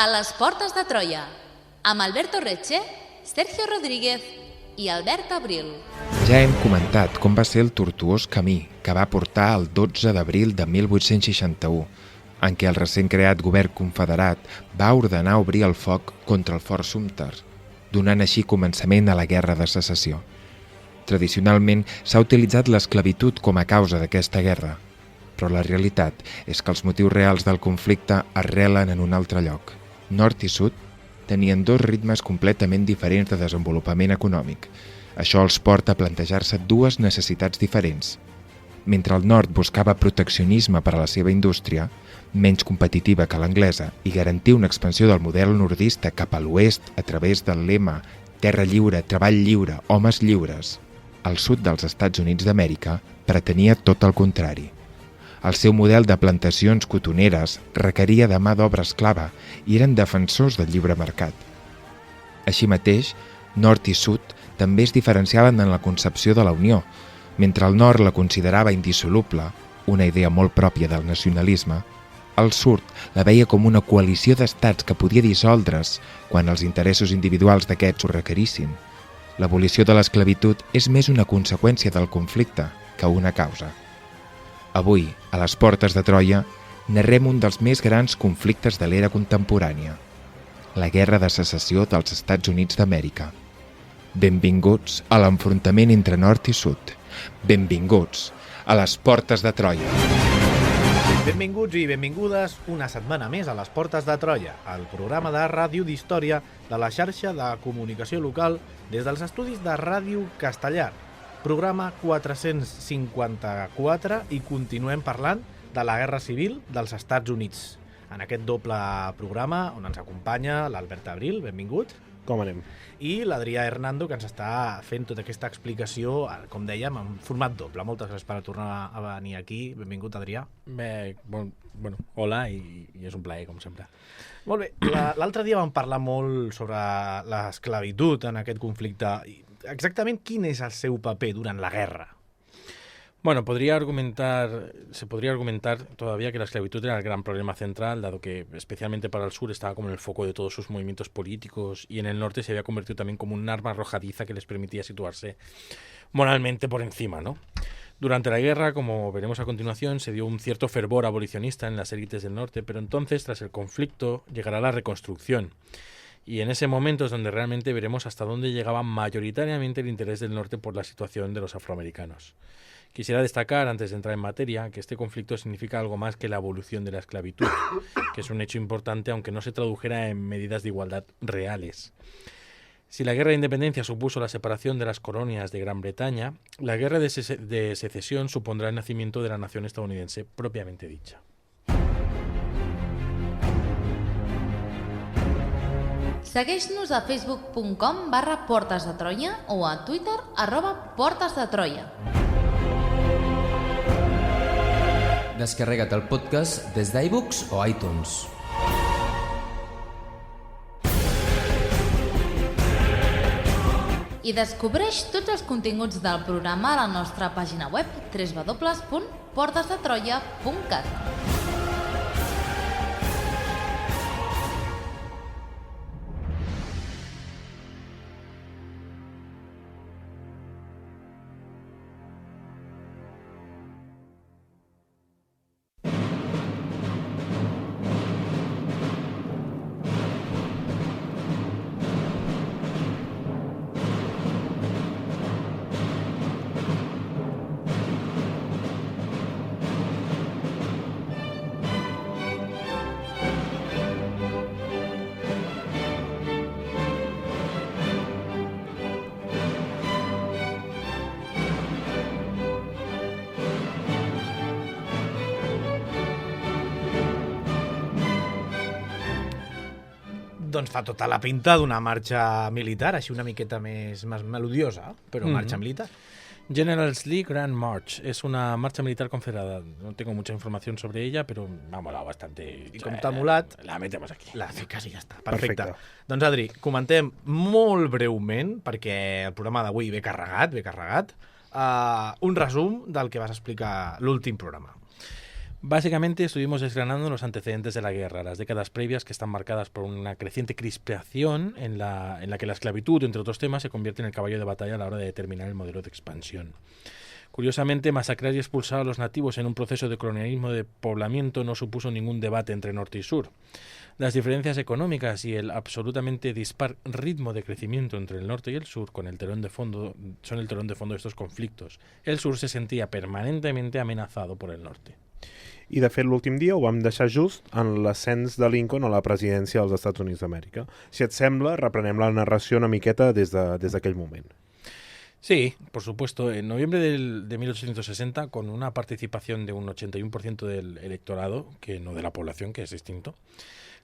A les portes de Troia, amb Alberto Reche, Sergio Rodríguez i Albert Abril. Ja hem comentat com va ser el tortuós camí que va portar el 12 d'abril de 1861, en què el recent creat govern confederat va ordenar obrir el foc contra el Fort Sumter, donant així començament a la Guerra de Secessió. Tradicionalment s'ha utilitzat l'esclavitud com a causa d'aquesta guerra, però la realitat és que els motius reals del conflicte arrelen en un altre lloc. Nord i sud tenien dos ritmes completament diferents de desenvolupament econòmic. Això els porta a plantejar-se dues necessitats diferents. Mentre el nord buscava proteccionisme per a la seva indústria, menys competitiva que l'anglesa, i garantir una expansió del model nordista cap a l'oest a través del lema «Terra lliure, treball lliure, homes lliures», el sud dels Estats Units d'Amèrica pretenia tot el contrari. El seu model de plantacions cotoneres requeria de mà d'obra esclava i eren defensors del lliure mercat. Així mateix, nord i sud també es diferenciaven en la concepció de la Unió. Mentre el nord la considerava indissoluble, una idea molt pròpia del nacionalisme, el sud la veia com una coalició d'estats que podia dissoldre's quan els interessos individuals d'aquests ho requerissin. L'abolició de l'esclavitud és més una conseqüència del conflicte que una causa. Avui, a les portes de Troia, narrem un dels més grans conflictes de l'era contemporània, la Guerra de Secessió dels Estats Units d'Amèrica. Benvinguts a l'enfrontament entre nord i sud. Benvinguts a les portes de Troia. Benvinguts i benvingudes una setmana més a les portes de Troia, el programa de ràdio d'història de la xarxa de comunicació local des dels estudis de Ràdio Castellar. Programa 454 i continuem parlant de la Guerra Civil dels Estats Units. En aquest doble programa on ens acompanya l'Albert Abril, benvingut. Com anem? I l'Adrià Hernando, que ens està fent tota aquesta explicació, com dèiem, en format doble. Moltes gràcies per tornar a venir aquí. Benvingut, Adrià. Bé, bueno, hola i és un plaer, com sempre. Molt bé. L'altre dia vam parlar molt sobre l'esclavitud en aquest conflicte. Exactament quin és el seu paper durant la guerra? Bueno, se podría argumentar todavía que la esclavitud era el gran problema central, dado que especialmente para el sur estaba como en el foco de todos sus movimientos políticos y en el norte se había convertido también como un arma arrojadiza que les permitía situarse moralmente por encima, ¿no? Durante la guerra, como veremos a continuación, se dio un cierto fervor abolicionista en las élites del norte, pero entonces, tras el conflicto, llegará la reconstrucción. Y en ese momento es donde realmente veremos hasta dónde llegaba mayoritariamente el interés del norte por la situación de los afroamericanos. Quisiera destacar, antes de entrar en materia, que este conflicto significa algo más que la abolición de la esclavitud, que es un hecho importante aunque no se tradujera en medidas de igualdad reales. Si la guerra de independencia supuso la separación de las colonias de Gran Bretaña, la guerra de secesión supondrá el nacimiento de la nación estadounidense propiamente dicha. Segueix-nos a facebook.com/Portes de Troia o a Twitter @Portes de Troia. Descarrega't el podcast des d'iBooks o iTunes. I descobreix tots els continguts del programa a la nostra pàgina web www.portesdetroia.cat. Doncs fa tota la pinta d'una marxa militar, així una miqueta més melodiosa, però marxa militar. General's Lee Grand March es una marcha militar confederada. No tengo mucha información sobre ella, pero me ha molado bastante. I com t'ha molat, la metemos aquí. la fiques i ja està. Perfecte. Doncs, Adri, comentem molt breument, perquè el programa d'avui ve carregat, un resum del que vas explicar l'últim programa. Básicamente estuvimos desgranando los antecedentes de la guerra, las décadas previas que están marcadas por una creciente crispación en la que la esclavitud, entre otros temas, se convierte en el caballo de batalla a la hora de determinar el modelo de expansión. Curiosamente, masacrar y expulsar a los nativos en un proceso de colonialismo de poblamiento no supuso ningún debate entre norte y sur. Las diferencias económicas y el absolutamente dispar ritmo de crecimiento entre el norte y el sur son el telón de fondo de estos conflictos. El sur se sentía permanentemente amenazado por el norte. I, de fet, l'últim dia ho vam deixar just en l'ascens de Lincoln a la presidència dels Estats Units d'Amèrica. Si et sembla, reprenem la narració una miqueta des d'aquell moment. Sí, por supuesto. En noviembre de 1860, con una participación de un 81% del electorado, que no de la población, que es distinto,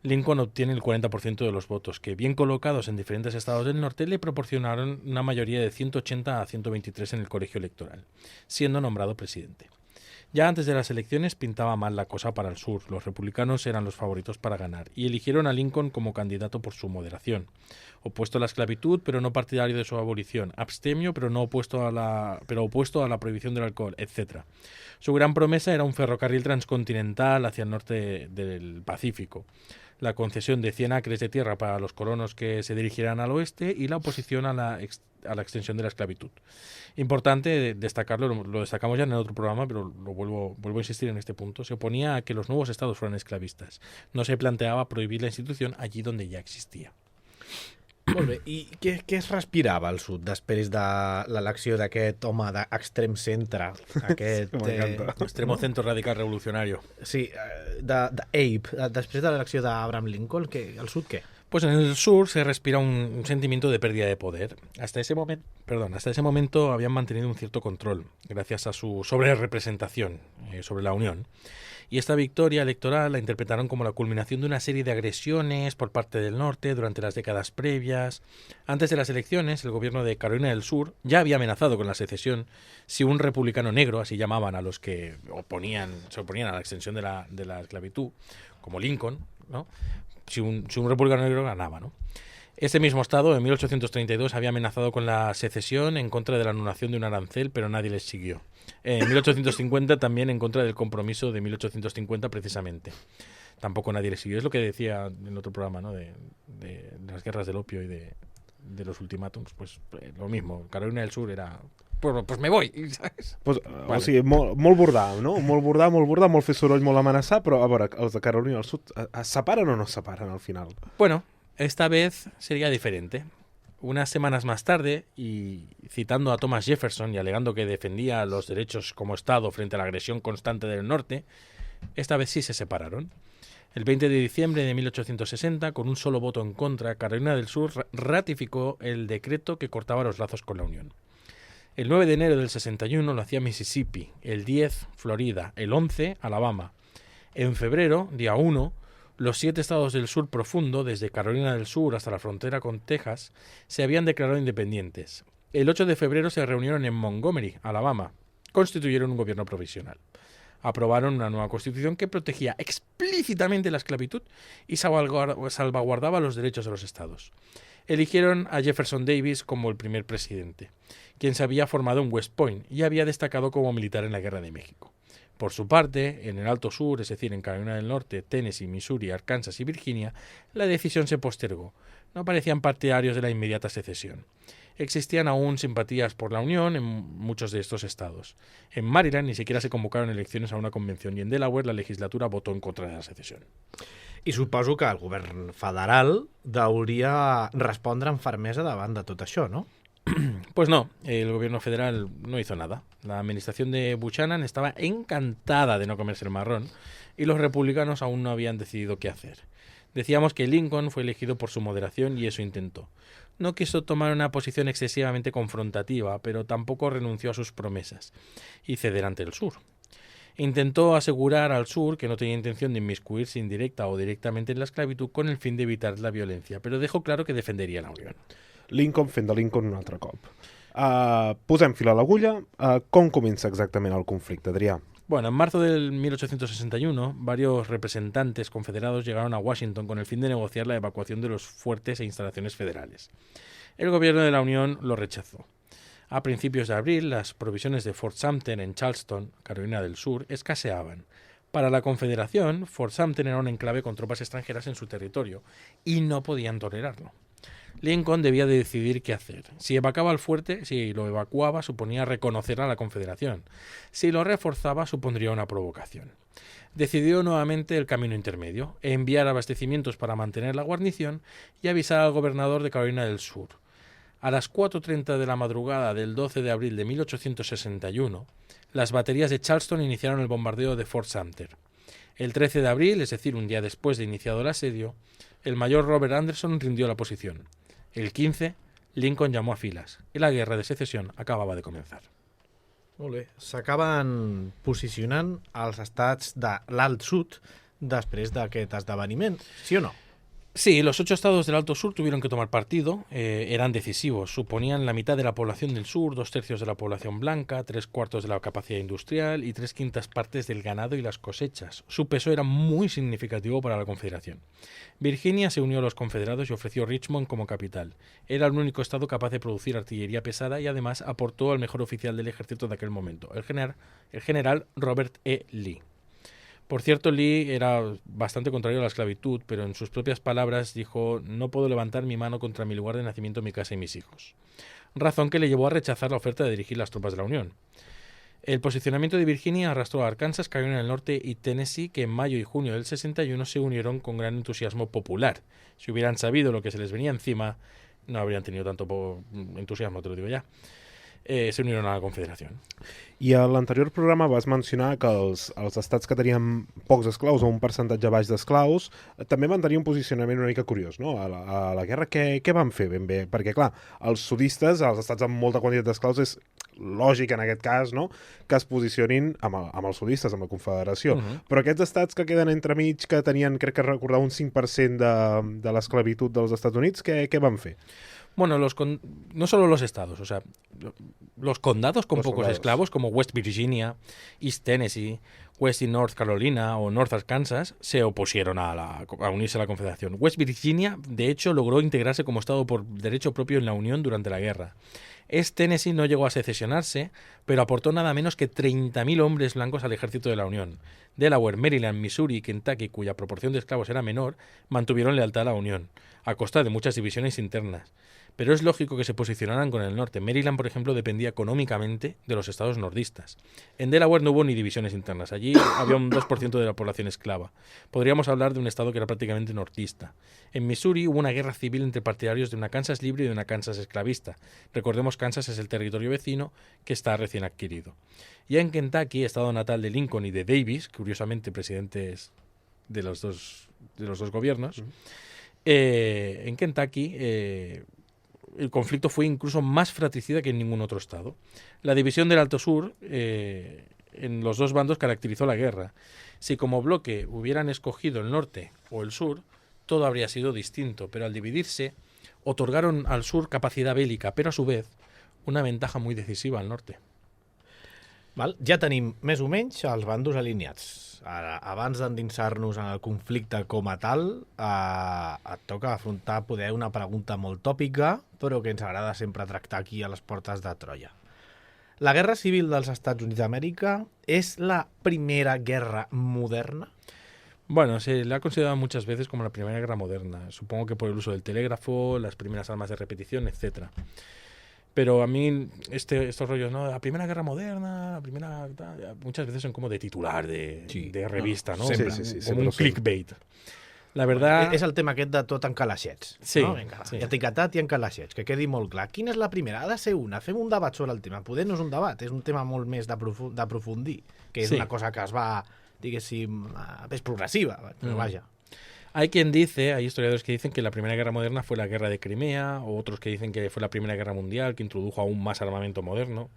Lincoln obtiene el 40% de los votos, que bien colocados en diferentes estados del norte le proporcionaron una mayoría de 180 a 123 en el colegio electoral, siendo nombrado presidente. Ya antes de las elecciones pintaba mal la cosa para el sur. Los republicanos eran los favoritos para ganar y eligieron a Lincoln como candidato por su moderación. Opuesto a la esclavitud, pero no partidario de su abolición. Abstemio, pero opuesto a la prohibición del alcohol, etc. Su gran promesa era un ferrocarril transcontinental hacia el norte del Pacífico, la concesión de 100 acres de tierra para los colonos que se dirigieran al oeste y la oposición a la extensión de la esclavitud. Importante destacarlo, lo destacamos ya en el otro programa, pero vuelvo a insistir en este punto. Se oponía a que los nuevos estados fueran esclavistas. No se planteaba prohibir la institución allí donde ya existía. Molt bé, i què es respirava al sud després de l'elecció d'aquest home d'extrem centre, aquest... Extremo centro radical revolucionario. Sí, d'Abe, després de l'elecció d'Abraham Lincoln, al sud què? Pues en el sur se respira un sentimiento de pérdida de poder. Hasta ese momento habían mantenido un cierto control, gracias a su sobrerepresentación sobre la Unión. Y esta victoria electoral la interpretaron como la culminación de una serie de agresiones por parte del norte durante las décadas previas. Antes de las elecciones, el gobierno de Carolina del Sur ya había amenazado con la secesión si un republicano negro, así llamaban a los que se oponían a la extensión de la esclavitud, como Lincoln, ¿no? Si un republicano negro ganaba, ¿no? Este mismo estado, en 1832, había amenazado con la secesión en contra de la anulación de un arancel, pero nadie les siguió. En 1850 también en contra del compromiso de 1850 precisamente. Tampoco nadie les siguió. Es lo que decía en otro programa, ¿no? de las guerras del opio y de los ultimátums. Pues lo mismo. Carolina del Sur era... Pues me voy, ¿sabes? Pues, vale. O sigui, molt bordar, no? Molt bordar, molt fer soroll, molt amenaçar, però a veure, els de Carolina del Sud es separen o no es separen al final? Bueno, esta vez sería diferente. Unas semanas más tarde, y citando a Thomas Jefferson y alegando que defendía los derechos como Estado frente a la agresión constante del norte, esta vez sí se separaron. El 20 de diciembre de 1860, con un solo voto en contra, Carolina del Sur ratificó el decreto que cortaba los lazos con la Unión. El 9 de enero del 61 lo hacía Mississippi, el 10 Florida, el 11 Alabama. En febrero, día 1, los 7 estados del sur profundo, desde Carolina del Sur hasta la frontera con Texas, se habían declarado independientes. El 8 de febrero se reunieron en Montgomery, Alabama. Constituyeron un gobierno provisional. Aprobaron una nueva constitución que protegía explícitamente la esclavitud y salvaguardaba los derechos de los estados. Eligieron a Jefferson Davis como el primer presidente, quien se había formado en West Point y había destacado como militar en la Guerra de México. Por su parte, en el Alto Sur, es decir, en Carolina del Norte, Tennessee, Missouri, Arkansas y Virginia, la decisión se postergó. No parecían partidarios de la inmediata secesión. Existían aún simpatías por la Unión en muchos de estos estados. En Maryland ni siquiera se convocaron elecciones a una convención y en Delaware la legislatura votó en contra de la secesión. I suposo que el govern federal hauria respondre amb fermesa davant de tot això, no? Pues no, el gobierno federal no hizo nada. La administración de Buchanan estaba encantada de no comerse el marrón y los republicanos aún no habían decidido qué hacer. Decíamos que Lincoln fue elegido por su moderación y eso intentó. No quiso tomar una posición excesivamente confrontativa, pero tampoco renunció a sus promesas y ceder ante el sur. Intentó asegurar al sur que no tenía intención de inmiscuirse indirecta o directamente en la esclavitud con el fin de evitar la violencia, pero dejó claro que defendería la Unión. Lincoln fent de Lincoln un altre cop. Posem fil a l'agulla. Com comença exactament el conflicte, Adrià? Bueno, en marzo del 1861, varios representantes confederados llegaron a Washington con el fin de negociar la evacuación de los fuertes e instalaciones federales. El gobierno de la Unión lo rechazó. A principios de abril, las provisiones de Fort Sumter en Charleston, Carolina del Sur, escaseaban. Para la Confederación, Fort Sumter era un enclave con tropas extranjeras en su territorio y no podían tolerarlo. Lincoln debía de decidir qué hacer. Si evacuaba el fuerte, si lo evacuaba, suponía reconocer a la Confederación. Si lo reforzaba, supondría una provocación. Decidió nuevamente el camino intermedio, enviar abastecimientos para mantener la guarnición y avisar al gobernador de Carolina del Sur. A las 4:30 de la madrugada del 12 de abril de 1861, las baterías de Charleston iniciaron el bombardeo de Fort Sumter. El 13 de abril, es decir, un día después de iniciado el asedio, el mayor Robert Anderson rindió la posición. El 15, Lincoln llamó a filas y la guerra de secesión acababa de comenzar. Molt bé. S'acaben posicionant els estats de l'Alt Sud després d'aquest esdeveniment, sí o no? Sí, los 8 estados del Alto Sur tuvieron que tomar partido, eran decisivos. Suponían la mitad de la población del sur, 2/3 de la población blanca, 3/4 de la capacidad industrial y 3/5 partes del ganado y las cosechas. Su peso era muy significativo para la Confederación. Virginia se unió a los confederados y ofreció Richmond como capital. Era el único estado capaz de producir artillería pesada y además aportó al mejor oficial del ejército de aquel momento, el general Robert E. Lee. Por cierto, Lee era bastante contrario a la esclavitud, pero en sus propias palabras dijo: no puedo levantar mi mano contra mi lugar de nacimiento, mi casa y mis hijos. Razón que le llevó a rechazar la oferta de dirigir las tropas de la Unión. El posicionamiento de Virginia arrastró a Arkansas, Carolina del Norte y Tennessee, que en mayo y junio del 61 se unieron con gran entusiasmo popular. Si hubieran sabido lo que se les venía encima, no habrían tenido tanto entusiasmo, te lo digo ya. Se unieron a la Confederación. I a l'anterior programa vas mencionar que els estats que tenien pocs esclaus o un percentatge baix d'esclaus també van tenir un posicionament una mica curiós, no? A la guerra què van fer ben bé? Perquè, clar, els sudistes, els estats amb molta quantitat d'esclaus, és lògic en aquest cas, no?, que es posicionin amb els sudistes, amb la Confederació. Però aquests estats que queden entremig, que tenien, crec que recordar, un 5% de l'esclavitud dels Estats Units, què van fer? Bueno, no solo los estados, o sea, los condados con pocos esclavos, como West Virginia, East Tennessee, West y North Carolina o North Arkansas, se opusieron a unirse a la Confederación. West Virginia, de hecho, logró integrarse como estado por derecho propio en la Unión durante la guerra. East Tennessee no llegó a secesionarse, pero aportó nada menos que 30.000 hombres blancos al ejército de la Unión. Delaware, Maryland, Missouri y Kentucky, cuya proporción de esclavos era menor, mantuvieron lealtad a la Unión, a costa de muchas divisiones internas. Pero es lógico que se posicionaran con el norte. Maryland, por ejemplo, dependía económicamente de los estados nordistas. En Delaware no hubo ni divisiones internas. Allí había un 2% de la población esclava. Podríamos hablar de un estado que era prácticamente nortista. En Missouri hubo una guerra civil entre partidarios de una Kansas libre y de una Kansas esclavista. Recordemos, Kansas es el territorio vecino que está recién adquirido. Ya en Kentucky, estado natal de Lincoln y de Davis, curiosamente presidentes de los dos gobiernos, en Kentucky el conflicto fue incluso más fratricida que en ningún otro estado. La división del Alto Sur en los dos bandos caracterizó la guerra. Si como bloque hubieran escogido el norte o el sur, todo habría sido distinto, pero al dividirse, otorgaron al sur capacidad bélica, pero a su vez una ventaja muy decisiva al norte. Val? Ja tenim més o menys els bandos alineats. Ara, abans d'endinsar-nos en el conflicte com a tal, et toca afrontar poder una pregunta molt tòpica, però que ens agrada sempre tractar aquí a les portes de Troia. La Guerra Civil dels Estats Units d'Amèrica és la primera guerra moderna? Bueno, se le ha considerado muchas veces como la primera guerra moderna. Supongo que por el uso del telégrafo, las primeras armas de repetición, etcétera. Pero a mí estos rollos, ¿no? La primera guerra moderna, muchas veces son como de titular de revista, ¿no? Sí, como un clickbait. La verdad... És el tema aquest de tot en calaixets. Sí, no? Vinga, sí. Etiquetat i en calaixets, que quedi molt clar. Quina és la primera? Ha de ser una. Fem un debat sobre el tema. Poder no és un debat, és un tema molt més d'aprofundir, que és una cosa que es va, diguéssim, més progressiva, però vaja. Hay historiadores que dicen que la Primera Guerra Moderna fue la Guerra de Crimea, o otros que dicen que fue la Primera Guerra Mundial, que introdujo aún más armamento moderno.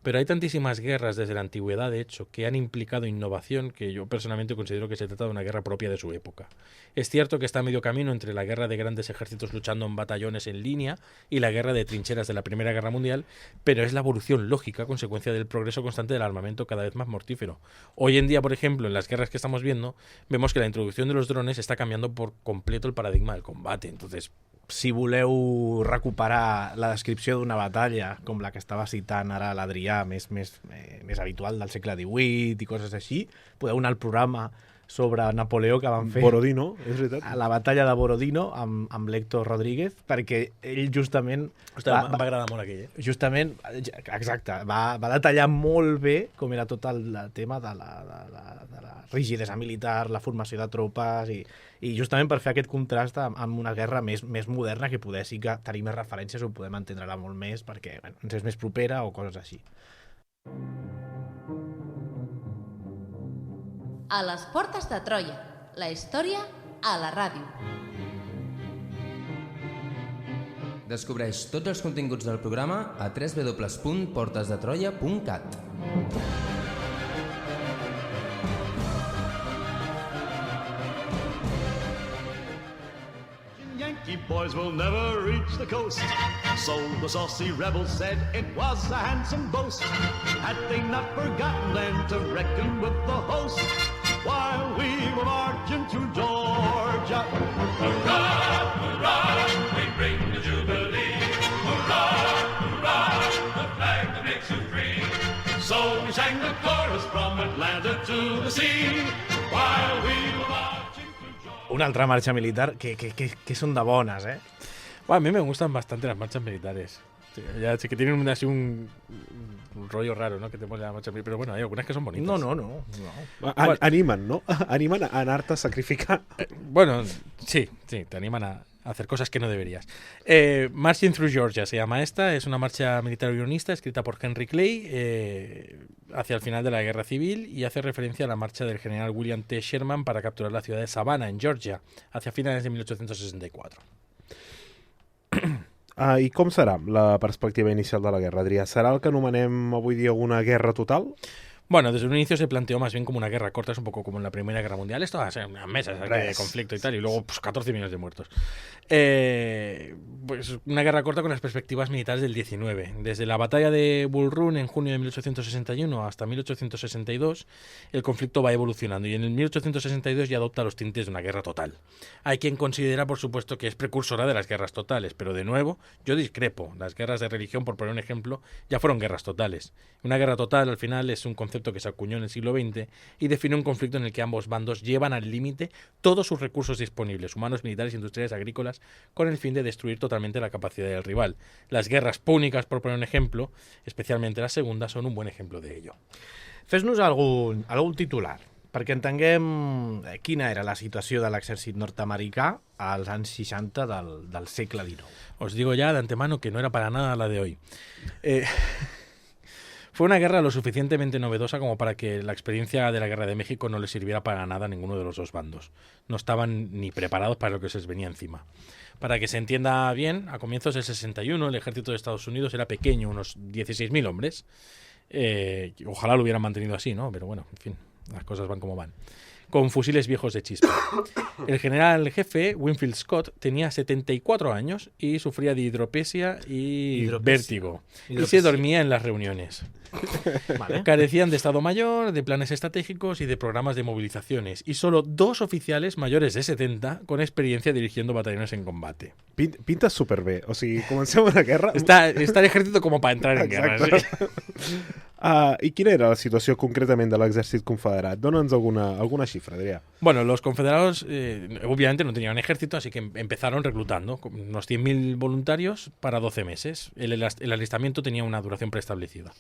Pero hay tantísimas guerras desde la antigüedad, de hecho, que han implicado innovación que yo personalmente considero que se trata de una guerra propia de su época. Es cierto que está a medio camino entre la guerra de grandes ejércitos luchando en batallones en línea y la guerra de trincheras de la Primera Guerra Mundial, pero es la evolución lógica, consecuencia del progreso constante del armamento cada vez más mortífero. Hoy en día, por ejemplo, en las guerras que estamos viendo, vemos que la introducción de los drones está cambiando por completo el paradigma del combate. Entonces, si voleu recuperar la descripció d'una batalla, com la que estava citant ara l'Adrià, més habitual del segle XVIII i coses així, podeu anar al programa sobre Napoleó que van fer Borodino, és veritat. a la batalla de Borodino amb l'Héctor Rodríguez, perquè ell justament Em va agradar molt aquell, justament, exacte, va detallar molt bé com era tot el tema de la rigidesa militar, la formació de tropes i justament per fer aquest contrast amb una guerra més moderna que poder sí que tenir més referències o podem entendre-la molt més perquè ens és més propera o coses així. A les portes de Troia, la història a la ràdio. Descobreix tots els continguts del programa a www.portesdetroia.cat. Yankee boys will never reach the coast. So the saucy rebels said it was a handsome boast. Had they not forgotten then to reckon with the host while we were marching through Georgia. Hurrah, hurrah, we bring the Jubilee. Hurrah, hurrah, the flag that makes you free. So we sang the chorus from Atlanta to the sea while we were marching through Georgia. Una altra marxa militar que són de bones, eh? Bueno, a mí me gustan bastante las marchas militares. Sí, ya sé que tienen así un rollo raro, ¿no? Que te pone la marcha militar. Pero bueno, hay algunas que son bonitas. No. Animen, no? Animen a anar-te a sacrificar. Bueno, sí, te animan a hacer cosas que no deberías. Marching Through Georgia se llama esta. Es una marcha militar unionista escrita por Henry Clay hacia el final de la Guerra Civil y hace referencia a la marcha del general William T. Sherman para capturar la ciudad de Savannah, en Georgia, hacia finales de 1864. I com serà la perspectiva inicial de la guerra, Adrià? Serà el que anomenem avui dia una guerra total? Bueno, desde un inicio se planteó más bien como una guerra corta, es un poco como en la Primera Guerra Mundial. Esto va a ser unas mesas de conflicto y tal, y luego 14 millones de muertos. Pues una guerra corta con las perspectivas militares del 19. Desde la batalla de Bull Run en junio de 1861 hasta 1862, el conflicto va evolucionando y en el 1862 ya adopta los tintes de una guerra total. Hay quien considera, por supuesto, que es precursora de las guerras totales, pero de nuevo, yo discrepo. Las guerras de religión, por poner un ejemplo, ya fueron guerras totales. Una guerra total, al final, es un concepto que se acuñó en el siglo XX y define un conflicto en el que ambos bandos llevan al límite todos sus recursos disponibles, humanos, militares, industriales, agrícolas, con el fin de destruir totalmente la capacidad del rival. Las guerras púnicas, por poner un ejemplo, especialmente las segundas, son un buen ejemplo de ello. Fes-nos algun titular, perquè entenguem quina era la situació de l'exèrcit nord-americà als anys 60 del segle XIX. Os digo ya de antemano que no era para nada la de hoy. Fue una guerra lo suficientemente novedosa como para que la experiencia de la Guerra de México no les sirviera para nada a ninguno de los dos bandos. No estaban ni preparados para lo que se les venía encima. Para que se entienda bien, a comienzos del 61 el ejército de Estados Unidos era pequeño, unos 16.000 hombres. Ojalá lo hubieran mantenido así, ¿no? Pero bueno, en fin, las cosas van como van. Con fusiles viejos de chispa. El general jefe, Winfield Scott, tenía 74 años y sufría de hidropesia y vértigo. Y se dormía en las reuniones. Vale. Carecían de Estado Mayor, de planes estratégicos y de programas de movilizaciones. Y solo 2 oficiales mayores de 70 con experiencia dirigiendo batallones en combate. Pinta superbé. O sigui, comencem una guerra... Está el ejército como para entrar en guerra. Exacte. ¿Sí? I quina era la situació concretament de l'exèrcit confederat? Dona'ns alguna xifra, Adrià. Bueno, los confederados obviamente no tenían ejército, así que empezaron reclutando unos 100.000 voluntarios para 12 meses. El alistamiento tenía una duración preestablecida.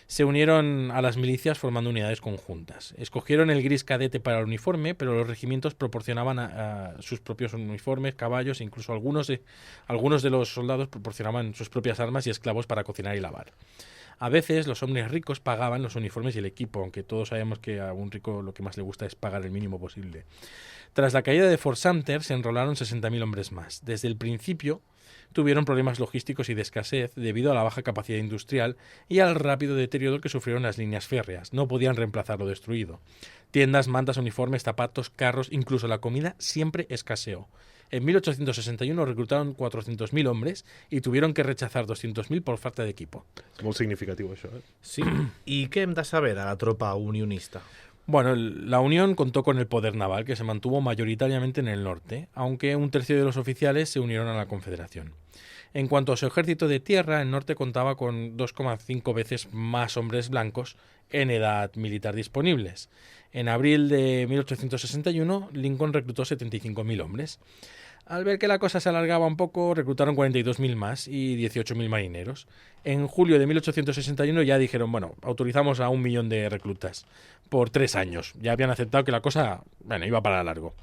Se unieron a las milicias formando unidades conjuntas. Escogieron el gris cadete para el uniforme, pero los regimientos proporcionaban a sus propios uniformes, caballos e incluso algunos de los soldados proporcionaban sus propias armas y esclavos para cocinar y lavar. A veces los hombres ricos pagaban los uniformes y el equipo, aunque todos sabemos que a un rico lo que más le gusta es pagar el mínimo posible. Tras la caída de Fort Sumter se enrolaron 60.000 hombres más. Desde el principio tuvieron problemas logísticos y de escasez debido a la baja capacidad industrial y al rápido deterioro que sufrieron las líneas férreas. No podían reemplazar lo destruido. Tiendas, mantas, uniformes, zapatos, carros, incluso la comida siempre escaseó. En 1861 reclutaron 400.000 hombres y tuvieron que rechazar 200.000 por falta de equipo. És molt significatiu, això, eh? Sí. I què hem de saber de la tropa unionista? Bueno, la Unión contó con el poder naval, que se mantuvo mayoritariamente en el norte, aunque un tercio de los oficiales se unieron a la Confederación. En cuanto a su ejército de tierra, el norte contaba con 2,5 veces más hombres blancos en edad militar disponibles. En abril de 1861, Lincoln reclutó 75.000 hombres. Al ver que la cosa se alargaba un poco, reclutaron 42.000 más y 18.000 marineros. En julio de 1861 ya dijeron, bueno, autorizamos a 1 millón de reclutas por 3 años. Ya habían aceptado que la cosa, iba para largo.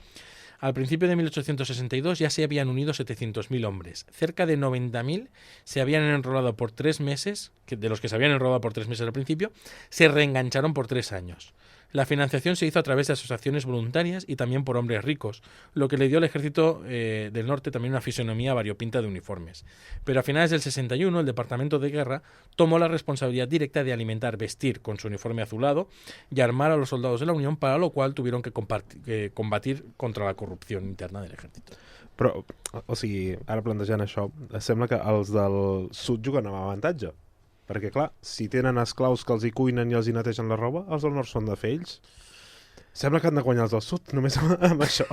Al principio de 1862 ya se habían unido 700.000 hombres. Cerca de 90.000 se habían enrolado por 3 meses, de los que se habían enrolado por 3 meses al principio, se reengancharon por 3 años. La financiación se hizo a través de asociaciones voluntarias y también por hombres ricos, lo que le dio al ejército del norte también una fisonomía variopinta de uniformes. Pero a finales del 61 el Departamento de Guerra tomó la responsabilidad directa de alimentar, vestir con su uniforme azulado y armar a los soldados de la Unión, para lo cual tuvieron que combatir contra la corrupció interna del ejército. Però, o sigui, ara plantejant això, sembla que els del sud juguen amb avantatge. Perquè, clar, si tenen esclaus que els hi cuinen i els hi netegen la roba, els del nord són de fer ells. Sembla que han de guanyar els del sud, només amb això.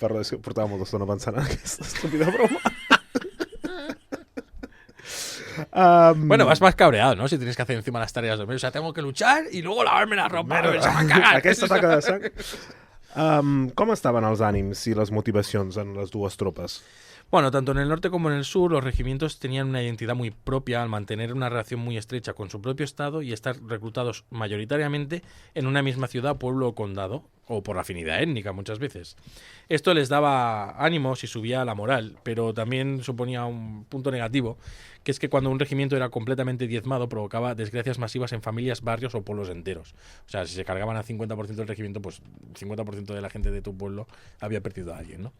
Perdó, és que portava molta estona pensant en aquesta estúpida broma. Bueno, vas más cabreado, ¿no? Si tienes que hacer encima las tareas de medio. O sea, tengo que luchar y luego lavarme la ropa. Aquesta taca de sang. Com estaven els ànims i les motivacions en les dues tropes? Bueno, tanto en el norte como en el sur, los regimientos tenían una identidad muy propia al mantener una relación muy estrecha con su propio estado y estar reclutados mayoritariamente en una misma ciudad, pueblo o condado, o por afinidad étnica muchas veces. Esto les daba ánimos y subía la moral, pero también suponía un punto negativo, que es que cuando un regimiento era completamente diezmado provocaba desgracias masivas en familias, barrios o pueblos enteros. O sea, si se cargaban al 50% del regimiento, pues 50% de la gente de tu pueblo había perdido a alguien, ¿no?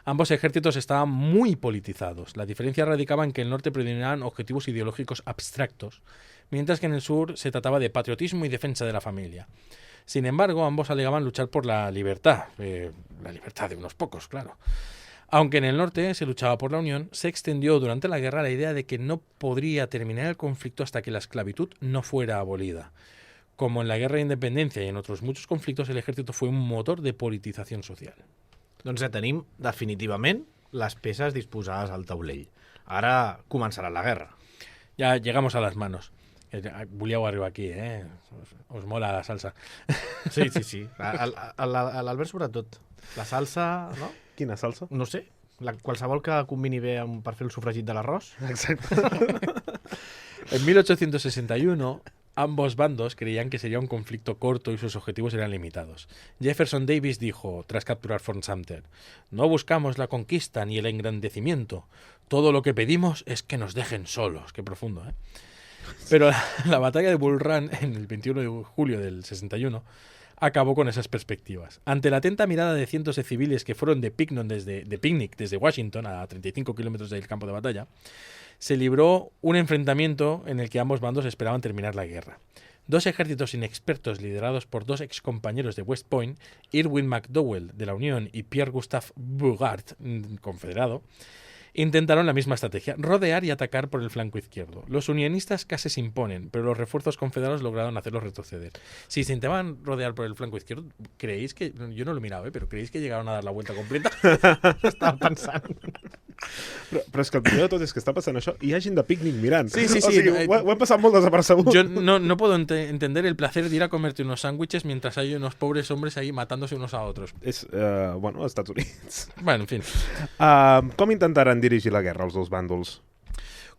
Ambos ejércitos estaban muy politizados. La diferencia radicaba en que en el norte predominaban objetivos ideológicos abstractos, mientras que en el sur se trataba de patriotismo y defensa de la familia. Sin embargo, ambos alegaban luchar por la libertad de unos pocos, claro. Aunque en el norte se luchaba por la unión, se extendió durante la guerra la idea de que no podría terminar el conflicto hasta que la esclavitud no fuera abolida. Como en la guerra de independencia y en otros muchos conflictos, el ejército fue un motor de politización social. Doncs ja tenim definitivament les peces disposades al taulell. Ara començarà la guerra. Ya llegamos a las manos. Volíeu arribar aquí, ¿eh? Os mola la salsa. Sí, sí, sí. A l'Albert sobretot. La salsa, no? Quina salsa? No sé. Qualsevol que combini bé per fer el sofregit de l'arròs. Exacte. En 1861, ambos bandos creían que sería un conflicto corto y sus objetivos eran limitados. Jefferson Davis dijo, tras capturar Fort Sumter, no buscamos la conquista ni el engrandecimiento. Todo lo que pedimos es que nos dejen solos. Qué profundo, ¿eh? Pero la batalla de Bull Run, en el 21 de julio del 61, acabó con esas perspectivas. Ante la atenta mirada de cientos de civiles que fueron de picnic desde Washington, a 35 kilómetros del campo de batalla, se libró un enfrentamiento en el que ambos bandos esperaban terminar la guerra. Dos ejércitos inexpertos liderados por dos excompañeros de West Point, Irwin McDowell de la Unión y Pierre Gustave Bugard, confederado, intentaron la misma estrategia, rodear y atacar por el flanco izquierdo. Los unionistas casi se imponen, pero los refuerzos confederados lograron hacerlos retroceder. Si se intentaban rodear por el flanco izquierdo, ¿creéis que, yo no lo he mirado, pero ¿creéis que llegaron a dar la vuelta completa? Estava pensant. Però és que el millor de tot és que està passant això i hi ha gent de pícnic mirant. Sí, sí, o sí. sigui, ho hem passat molt desapercebut. Yo no puedo entender el placer de ir a comerte unos sándwiches mientras hay unos pobres hombres ahí matándose unos a otros. És, bueno, als Estats Units. Bueno, en fin. Com intentaran dirigir la guerra els dos bàndols?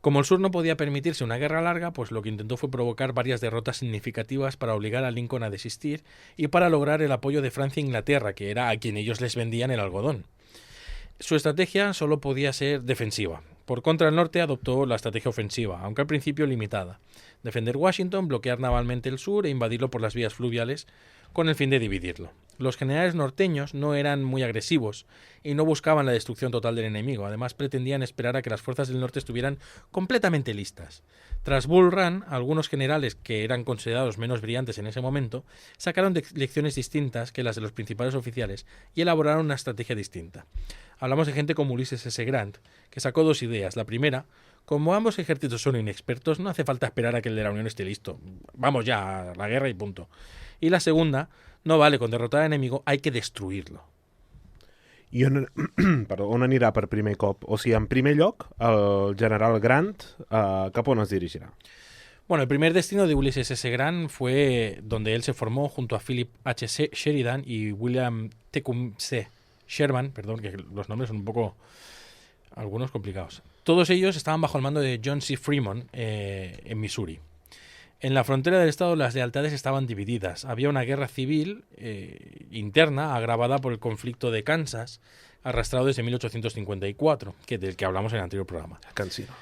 Como el sur no podía permitirse una guerra larga, pues lo que intentó fue provocar varias derrotas significativas para obligar a Lincoln a desistir y para lograr el apoyo de Francia e Inglaterra, que era a quien ellos les vendían el algodón. Su estrategia solo podía ser defensiva. Por contra, el norte adoptó la estrategia ofensiva, aunque al principio limitada. Defender Washington, bloquear navalmente el sur e invadirlo por las vías fluviales con el fin de dividirlo. Los generales norteños no eran muy agresivos y no buscaban la destrucción total del enemigo. Además, pretendían esperar a que las fuerzas del norte estuvieran completamente listas. Tras Bull Run, algunos generales que eran considerados menos brillantes en ese momento sacaron lecciones distintas que las de los principales oficiales y elaboraron una estrategia distinta. Hablamos de gente como Ulysses S. Grant, que sacó dos ideas. La primera, como ambos ejércitos son inexpertos, no hace falta esperar a que el de la Unión esté listo. Vamos ya a la guerra y punto. Y la segunda, no vale con derrotar al enemigo, hay que destruirlo. I on anirà per primer cop? O sigui, en primer lloc, el general Grant cap on es dirigirà? Bueno, el primer destino de Ulysses S. Grant fue donde él se formó junto a Philip H. Sheridan y William Tecumseh Sherman, perdón, que los nombres son un poco, algunos complicados. Todos ellos estaban bajo el mando de John C. Fremont en Missouri. En la frontera del estado las lealtades estaban divididas. Había una guerra civil interna agravada por el conflicto de Kansas, arrastrado desde 1854, del que hablamos en el anterior programa. Cansinos.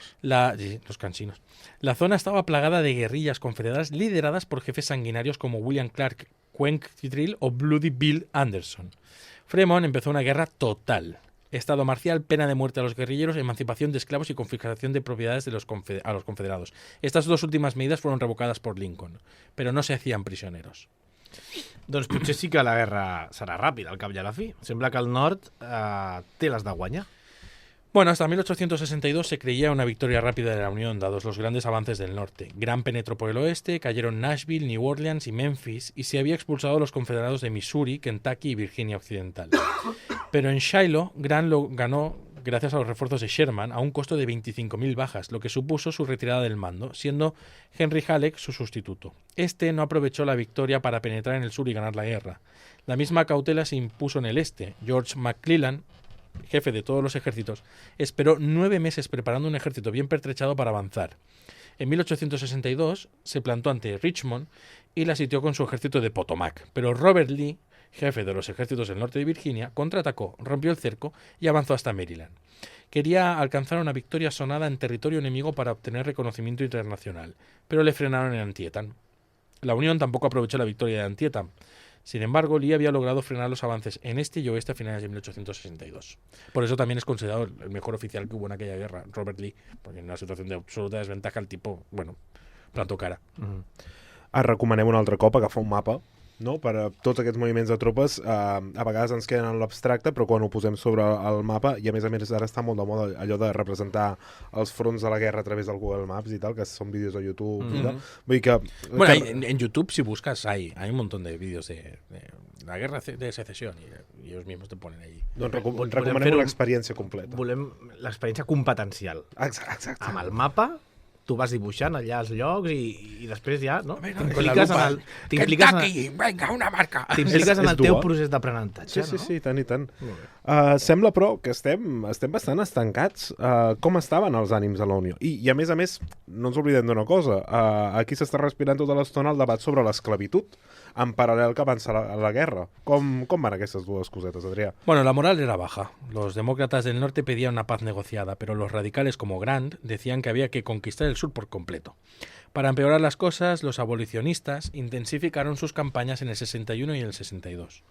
Sí, los cansinos. La zona estaba plagada de guerrillas confederadas lideradas por jefes sanguinarios como William Clark Quantrill o Bloody Bill Anderson. Fremont empezó una guerra total. Estado marcial, pena de muerte a los guerrilleros, emancipación de esclavos y confiscación de propiedades a los confederados. Estas dos últimas medidas fueron revocadas por Lincoln, pero no se hacían prisioneros. Doncs potser sí que la guerra serà ràpida, al cap i a la fi. Sembla que el nord té les de guanyar. Bueno, hasta 1862 se creía una victoria rápida de la Unión, dados los grandes avances del norte. Grant penetró por el oeste, cayeron Nashville, New Orleans y Memphis, y se había expulsado a los confederados de Missouri, Kentucky y Virginia Occidental. Pero en Shiloh, Grant lo ganó gracias a los refuerzos de Sherman a un costo de 25.000 bajas, lo que supuso su retirada del mando, siendo Henry Halleck su sustituto. Este no aprovechó la victoria para penetrar en el sur y ganar la guerra. La misma cautela se impuso en el este. George McClellan, jefe de todos los ejércitos, esperó 9 meses preparando un ejército bien pertrechado para avanzar. En 1862 se plantó ante Richmond y la sitió con su ejército de Potomac, pero Robert Lee, jefe de los ejércitos del norte de Virginia, contraatacó, rompió el cerco y avanzó hasta Maryland. Quería alcanzar una victoria sonada en territorio enemigo para obtener reconocimiento internacional, pero le frenaron en Antietam. La Unión tampoco aprovechó la victoria de Antietam. Sin embargo, Lee había logrado frenar los avances en este y oeste a finales de 1862. Por eso también es considerado el mejor oficial que hubo en aquella guerra, Robert Lee, porque en una situación de absoluta desventaja el tipo, bueno, plantó cara. Recomanem un altre cop agafar un mapa, no? Per a tots aquests moviments de tropes a vegades ens queden en l'abstracte, però quan ho posem sobre el mapa, i a més ara està molt de moda allò de representar els fronts de la guerra a través del Google Maps i tal, que són vídeos de YouTube i tal. Vull dir que... Bueno, en YouTube, si buscas, hay un montón de vídeos de la guerra de secesión y ellos mismos te ponen ahí. Doncs recomanem l'experiència completa. Volem l'experiència competencial. Exacte. Amb el mapa, tu vas dibuixant allà els llocs i després ja, no? T'impliques en el teu procés d'aprenentatge, no? Sí, tant i tant. Sembla, però, que estem bastant estancats. Com estaven els ànims a la Unió? I a més, no ens oblidem d'una cosa. Aquí s'està respirant tota l'estona el debat sobre l'esclavitud, en paral·lel que avança la guerra. Com van aquestes dues cosetes, Adrià? Bueno, la moral era baja. Los demócratas del norte pedían una paz negociada, pero los radicales como Grant decían que había que conquistar el sur por completo. Para empeorar las cosas, los abolicionistas intensificaron sus campañas en el 61 y el 62.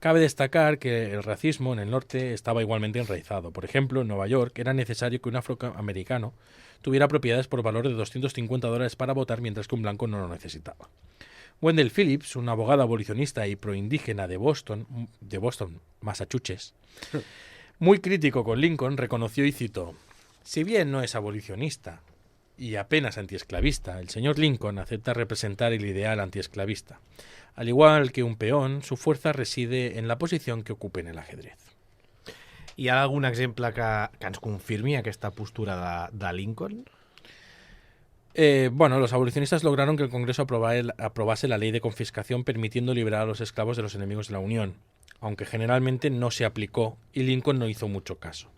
Cabe destacar que el racismo en el norte estaba igualmente enraizado. Por ejemplo, en Nueva York era necesario que un afroamericano tuviera propiedades por valor de $250 para votar, mientras que un blanco no lo necesitaba. Wendell Phillips, un abogado abolicionista y proindígena de Boston, Massachusetts, muy crítico con Lincoln, reconoció y citó: si bien no es abolicionista y apenas antiesclavista, el señor Lincoln acepta representar el ideal antiesclavista. Al igual que un peón, su fuerza reside en la posición que ocupe en el ajedrez. Hi ha algun exemple que ens confirmi aquesta postura de Lincoln? Bueno, los abolicionistas lograron que el Congreso aprobase la ley de confiscación permitiendo liberar a los esclavos de los enemigos de la Unión, aunque generalmente no se aplicó y Lincoln no hizo mucho caso.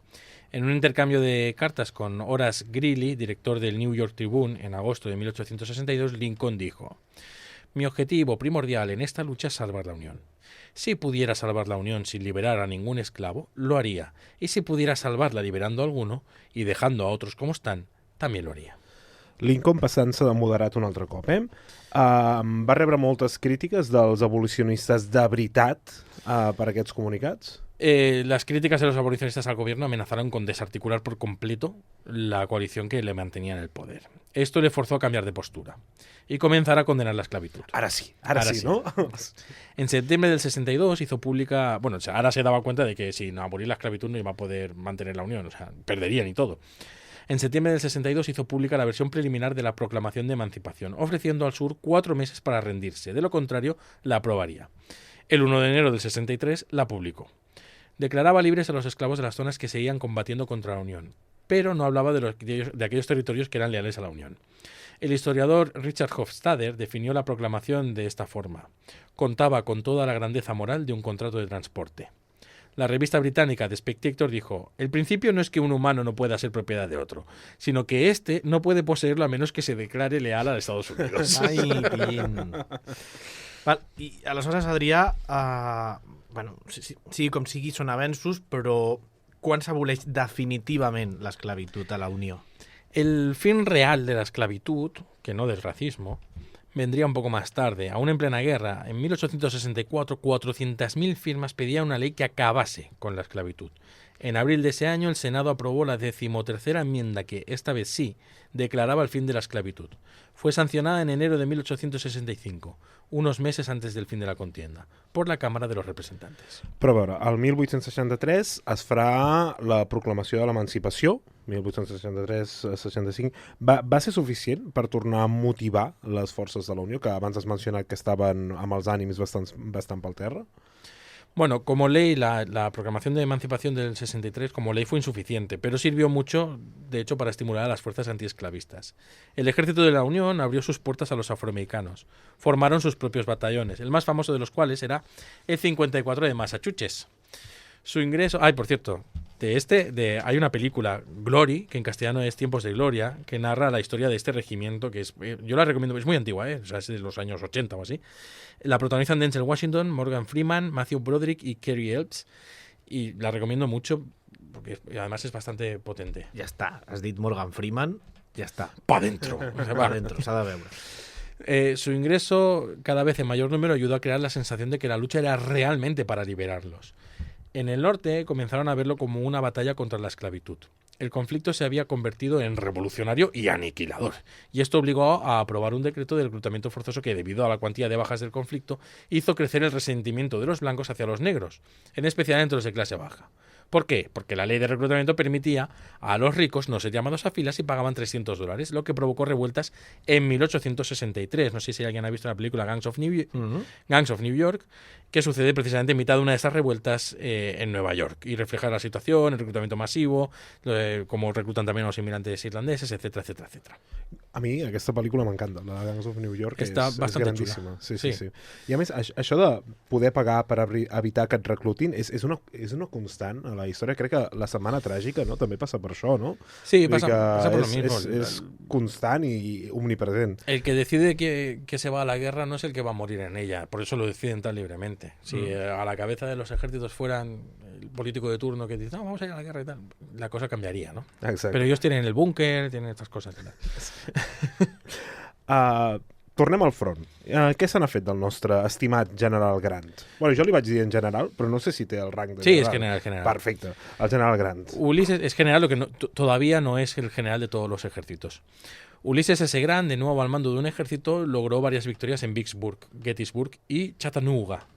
En un intercambio de cartas con Horace Greeley, director del New York Tribune, en agosto de 1862, Lincoln dijo: mi objetivo primordial en esta lucha es salvar la Unión. Si pudiera salvar la Unión sin liberar a ningún esclavo, lo haría, y si pudiera salvarla liberando a alguno y dejando a otros como están, también lo haría. Lincoln passant-se de moderat un altre cop, va rebre moltes crítiques dels abolicionistes de veritat per aquests comunicats? Las críticas de los abolicionistas al gobierno amenazaron con desarticular por completo la coalición que le mantenía en el poder. Esto le forzó a cambiar de postura y comenzar a condenar la esclavitud. Ara sí, ¿no? En septiembre del 62 hizo pública... Bueno, ahora se daba cuenta de que sin abolir la esclavitud no iba a poder mantener la Unión, o sea, perderían y todo. En septiembre del 62 hizo pública la versión preliminar de la Proclamación de Emancipación, ofreciendo al sur 4 meses para rendirse. De lo contrario, la aprobaría. El 1 de enero del 63 la publicó. Declaraba libres a los esclavos de las zonas que seguían combatiendo contra la Unión, pero no hablaba de aquellos territorios que eran leales a la Unión. El historiador Richard Hofstadter definió la proclamación de esta forma. Contaba con toda la grandeza moral de un contrato de transporte. La revista británica The Spectator dijo: el principio no es que un humano no pueda ser propiedad de otro, sino que éste no puede poseerlo a menos que se declare leal a Estados Unidos. Ai, bien. Val, i aleshores, Adrià, bueno, sigui com sigui, són avenços, però quan s'aboleix definitivament l'esclavitud a la Unió? El fin real de la esclavitud, que no del racismo, vendría un poco más tarde. Aún en plena guerra, en 1864, 400.000 firmas pedían una ley que acabase con la esclavitud. En abril de ese año, el Senado aprobó la 13ª enmienda que, esta vez sí, declaraba el fin de la esclavitud. Fue sancionada en enero de 1865, unos meses antes del fin de la contienda, por la Cámara de los Representantes. Però a veure, el 1863 es farà la proclamació de l'emancipació, 1863-65. Va ser suficient per tornar a motivar les forces de la Unió, que abans has mencionat que estaven amb els ànims bastant pel terra? Bueno, como ley, la proclamación de emancipación del 63 como ley fue insuficiente, pero sirvió mucho, de hecho, para estimular a las fuerzas antiesclavistas. El ejército de la Unión abrió sus puertas a los afroamericanos. Formaron sus propios batallones, el más famoso de los cuales era el 54 de Massachusetts. Su ingreso... Ay, por cierto, hay una película, Glory, que en castellano es Tiempos de Gloria, que narra la historia de este regimiento, que es, yo la recomiendo, es muy antigua, o sea, es de los años 80 o así. La protagonizan Denzel Washington, Morgan Freeman, Matthew Broderick y Kerry Elps, y la recomiendo mucho porque además es bastante potente. Ja està, has dit Morgan Freeman, ja està. Pa dentro. Pa dentro, s'ha de veure. Su ingreso cada vez en mayor número ayudó a crear la sensación de que la lucha era realmente para liberarlos. En el norte comenzaron a verlo como una batalla contra la esclavitud. El conflicto se había convertido en revolucionario y aniquilador, y esto obligó a aprobar un decreto de reclutamiento forzoso que, debido a la cuantía de bajas del conflicto, hizo crecer el resentimiento de los blancos hacia los negros, en especial entre los de clase baja. ¿Por qué? Porque la ley de reclutamiento permitía a los ricos no ser llamados a filas y pagaban $300, lo que provocó revueltas en 1863. No sé si alguien ha visto la película Gangs of New York, que sucede precisamente en mitad de una de esas revueltas en Nueva York y refleja la situación, el reclutamiento masivo, cómo reclutan también a los inmigrantes irlandeses, etcétera, etcétera, etcétera. A mi aquesta pel·lícula m'encanta, la Gangs of New York. Està bastant grandíssima. xula. Sí. I a més, això de poder pagar per evitar que et reclutin és una constant a la història. Crec que la Setmana Tràgica, no, també passa per això, no? Sí, pasa por lo mismo. És constant i omnipresent. El que decide que se va a la guerra no es el que va a morir en ella, por eso lo deciden tan libremente. Si a la cabeza de los ejércitos fueran el político de turno que dice, no, vamos a ir a la guerra y tal, la cosa cambiaría, ¿no? Exacte. Pero ellos tienen el búnker, tienen estas cosas. Tornem al front. Què se n'ha fet del nostre estimat general Grant? Bueno, jo li vaig dir en general, però no sé si té el rang de Sí, general. es general. Perfecte, el general Grant. Ulises es general, lo que todavía no es el general de todos los ejércitos. Ulises S. Grant, de nuevo al mando de un ejército, logró varias victorias en Vicksburg, Gettysburg y Chattanooga.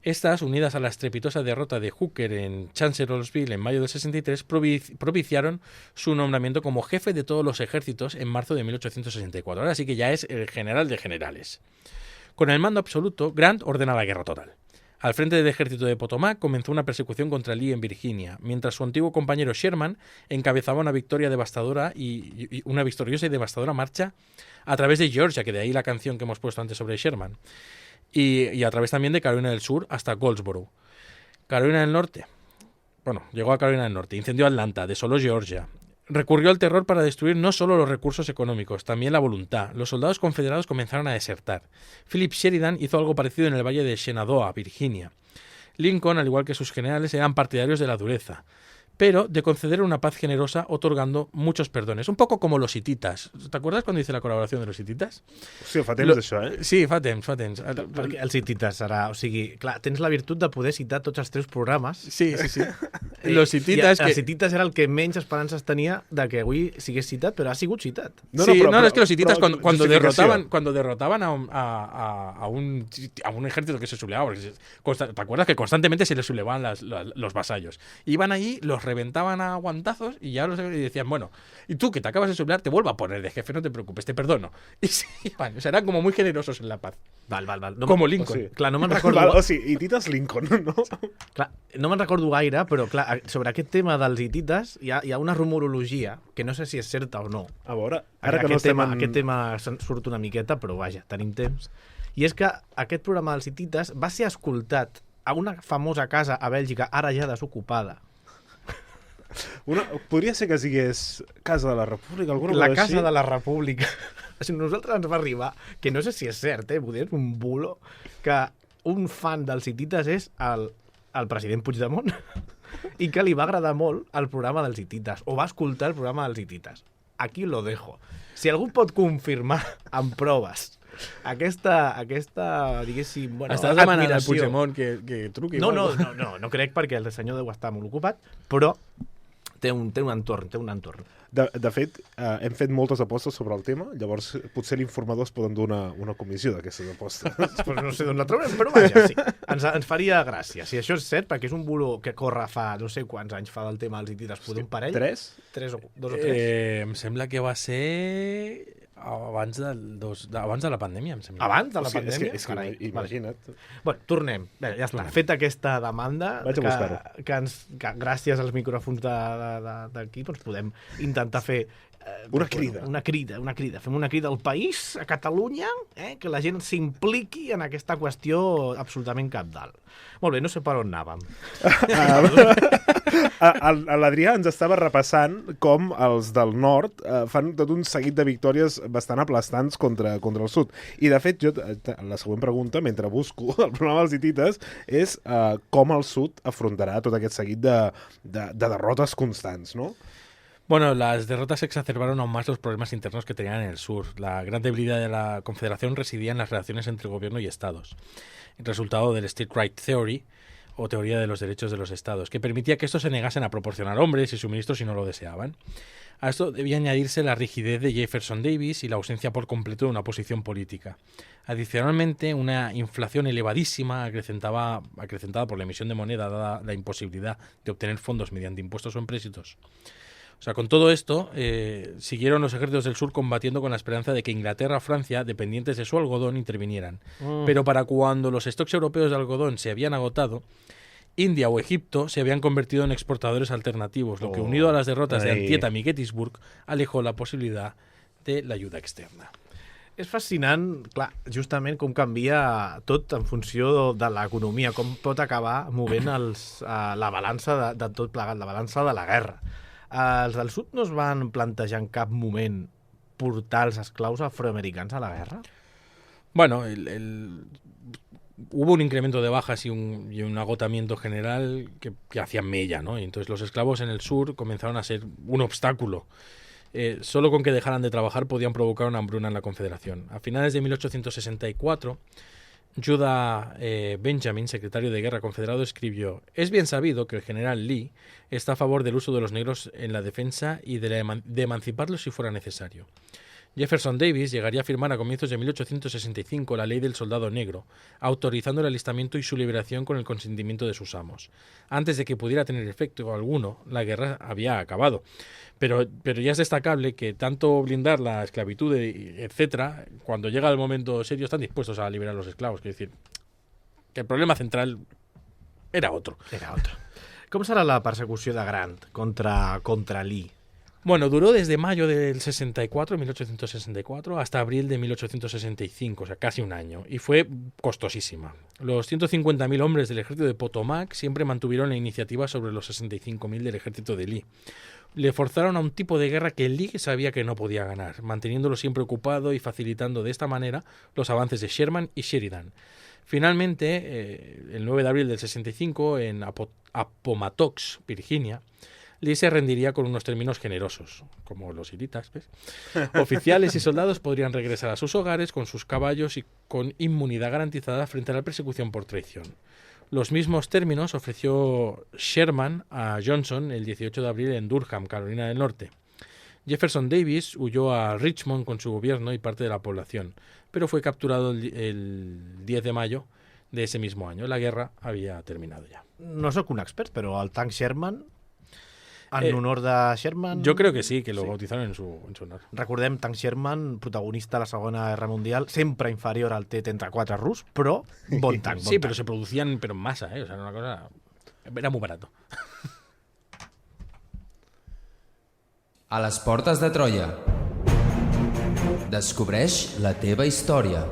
Estas, unidas a la estrepitosa derrota de Hooker en Chancellorsville en mayo del 63, propiciaron su nombramiento como jefe de todos los ejércitos en marzo de 1864. Ahora sí que ya es el general de generales. Con el mando absoluto, Grant ordena la guerra total. Al frente del ejército de Potomac comenzó una persecución contra Lee en Virginia, mientras su antiguo compañero Sherman encabezaba una victoria devastadora y una victoriosa y devastadora marcha a través de Georgia, que de ahí la canción que hemos puesto antes sobre Sherman. Y a través también de Carolina del Sur hasta Goldsboro. Carolina del Norte. Bueno, llegó a Carolina del Norte, incendió Atlanta, desoló Georgia. Recurrió al terror para destruir no solo los recursos económicos, también la voluntad. Los soldados confederados comenzaron a desertar. Philip Sheridan hizo algo parecido en el valle de Shenandoah, Virginia. Lincoln, al igual que sus generales, eran partidarios de la dureza, pero de conceder una paz generosa otorgando muchos perdones. Un poco como los hititas. ¿Te acuerdas cuando hice la colaboración de los hititas? Sí, fa temps això, Sí, fa temps. Perquè els hitites serà... O sigui, clar, tens la virtut de poder citar tots els teus programes. Sí. Los hititas... Els hitites era el que menys esperances tenia de que avui sigués citat, però ha sigut citat. Es que los hititas cuando derrotaban a un ejército que se sublevaba, ¿te acuerdas que constantemente se les sublevaban los vasallos? Iban allí, los nos reventaban a guantazos y ya y decían, bueno, y tú que te acabas de sublevar te vuelvo a poner de jefe, no te preocupes, te perdono. Y sí, o sea, eran como muy generosos en la paz. Val. Com Lincoln. O sigui, Clar, no me'n recordo... Val, o sigui, hitites Lincoln, no? Clar, no me'n recordo gaire, però clar, sobre aquest tema dels hitites hi ha una rumorologia, que no sé si és certa o no. A veure, ara que no estem en... Aquest tema surt una miqueta, però vaja, tenim temps. I és que aquest programa dels hitites va ser escoltat a una famosa casa a Bèlgica, ara ja desocupada. Podria ser que sigués Casa de la República, alguna La cosa Casa així? de la República. A nosaltres ens va arribar, que no sé si és cert, poder és un bulo, que un fan dels hitites és el president Puigdemont i que li va agradar molt el programa dels hitites, o va escoltar el programa dels hitites. Aquí lo dejo. Si algú pot confirmar amb proves aquesta diguéssim, bueno, Estàs demanant al admiració. Puigdemont que truqui. No, o algo? no crec, perquè el senyor deu estar molt ocupat, però té un entorn. De fet, hem fet moltes apostes sobre el tema, llavors potser l'informador es poden donar una comissió d'aquestes apostes. Pues no sé d'on la trobem, però vaja, sí. Ens faria gràcia. Si això és cert, perquè és un bulo que corre fa no sé quants anys fa del tema dels hitites, poder un parell? 3? 3 o 2 o 3? Em sembla que va ser abans de la pandèmia, em sembla. Abans de la O sigui, pandèmia? és que Carai, imagina't. vale. Bueno, tornem. Bé, ja està. Feta aquesta demanda, Vaig a buscar-ho. que gràcies als micròfons d'aquí doncs podem intentar fer Una crida. Una crida. Fem una crida al país, a Catalunya, que la gent s'impliqui en aquesta qüestió absolutament cabdal. Molt bé, no sé per on anàvem. L'Adrià ens estava repassant com els del nord fan tot un seguit de victòries bastant aplastants contra el sud. I, de fet, la següent pregunta, mentre busco el programa dels hitites, és com el sud afrontarà tot aquest seguit de derrotes constants, ¿no? Bueno, las derrotas exacerbaron aún más los problemas internos que tenían en el sur. La gran debilidad de la Confederación residía en las relaciones entre gobierno y estados, el resultado del State Right Theory, o teoría de los derechos de los estados, que permitía que estos se negasen a proporcionar hombres y suministros si no lo deseaban. A esto debía añadirse la rigidez de Jefferson Davis y la ausencia por completo de una posición política. Adicionalmente, una inflación elevadísima acrecentada por la emisión de moneda, dada la imposibilidad de obtener fondos mediante impuestos o empréstitos. O sea, con todo esto, siguieron los ejércitos del sur combatiendo con la esperanza de que Inglaterra o Francia, dependientes de su algodón, intervinieran. Pero para cuando los stocks europeos de algodón se habían agotado, India o Egipto se habían convertido en exportadores alternativos, lo que, unido a las derrotas de Antietam y Gettysburg, alejó la posibilidad de la ayuda externa. És fascinant, clar, justament com canvia tot en funció de l'economia, com pot acabar movent la balança de tot plegat, la balança de la guerra. Els del sud no es van plantejar en cap moment portar els esclaus afroamericans a la guerra? Bueno, hubo un incremento de bajas y un agotamiento general que hacían mella, ¿no? Y entonces los esclavos en el sur comenzaron a ser un obstáculo. Solo con que dejaran de trabajar podían provocar una hambruna en la Confederación. A finales de 1864, Judah Benjamin, secretario de Guerra confederado, escribió: «Es bien sabido que el general Lee está a favor del uso de los negros en la defensa y de emanciparlos si fuera necesario». Jefferson Davis llegaría a firmar a comienzos de 1865 la ley del soldado negro, autorizando el alistamiento y su liberación con el consentimiento de sus amos. Antes de que pudiera tener efecto alguno, la guerra había acabado. Pero ya es destacable que tanto blindar la esclavitud, etcétera, cuando llega el momento serio están dispuestos a liberar a los esclavos. Quiero decir, que el problema central era otro. Com serà la persecució de Grant contra Lee? Bueno, duró desde mayo del 1864, hasta abril de 1865, o sea, casi un año, y fue costosísima. Los 150.000 hombres del ejército de Potomac siempre mantuvieron la iniciativa sobre los 65.000 del ejército de Lee. Le forzaron a un tipo de guerra que Lee sabía que no podía ganar, manteniéndolo siempre ocupado y facilitando de esta manera los avances de Sherman y Sheridan. Finalmente, el 9 de abril del 65, en Appomattox, Virginia, Lee se rendiría con unos términos generosos, como los hititas, ¿ves? Oficiales y soldados podrían regresar a sus hogares con sus caballos y con inmunidad garantizada frente a la persecución por traición. Los mismos términos ofreció Sherman a Johnson el 18 de abril en Durham, Carolina del Norte. Jefferson Davis huyó a Richmond con su gobierno y parte de la población, pero fue capturado el 10 de mayo de ese mismo año. La guerra había terminado ya. No sóc un expert, però el tanc Sherman... En honor de Sherman? Yo creo que sí, que lo bautizaron en su honor. Recordem, tanc Sherman, protagonista de la Segona Guerra Mundial, sempre inferior al T-34 rus, però bon tanc. Sí, pero se producían en masa, o sea, era una cosa... Era muy barato. A les portes de Troia. Descobreix la teva història.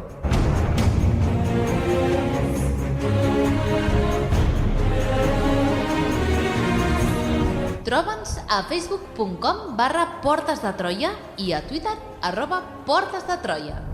Troba'ns a facebook.com/Portes de Troia i a Twitter @Portes de Troia.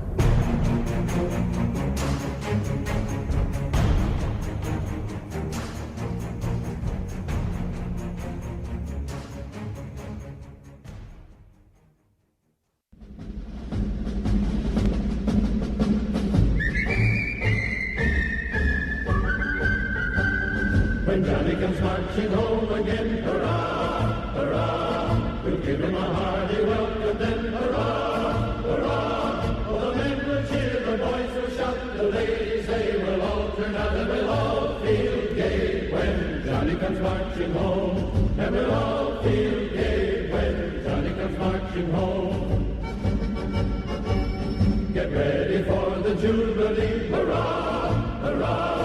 When Johnny comes marching home again, hurrah, hurrah, we'll give him a hearty welcome then, hurrah, hurrah. Oh, the men will cheer, the boys will shout, the ladies they will all turn out and we'll all feel gay when Johnny comes marching home. And we'll all feel gay when Johnny comes marching home. Get ready for the Jubilee, hurrah, hurrah.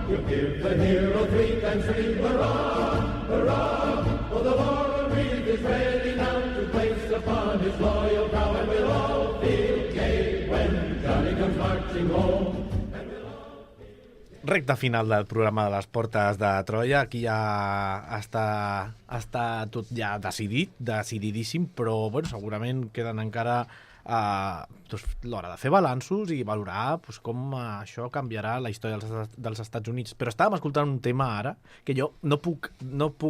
We'll give the hero 3 times 3, hurrah, hurrah. For the laurel wreath is ready now to place upon his loyal brow, and we'll all feel gay when Johnny comes marching home. Recta final del programa de les Portes de Troia. Aquí ja està tot ja decididíssim, però bueno, segurament queden encara l'hora de fer balanços i valorar com això canviarà la història dels Estats Units. Però estàvem escoltant un tema ara que jo no puc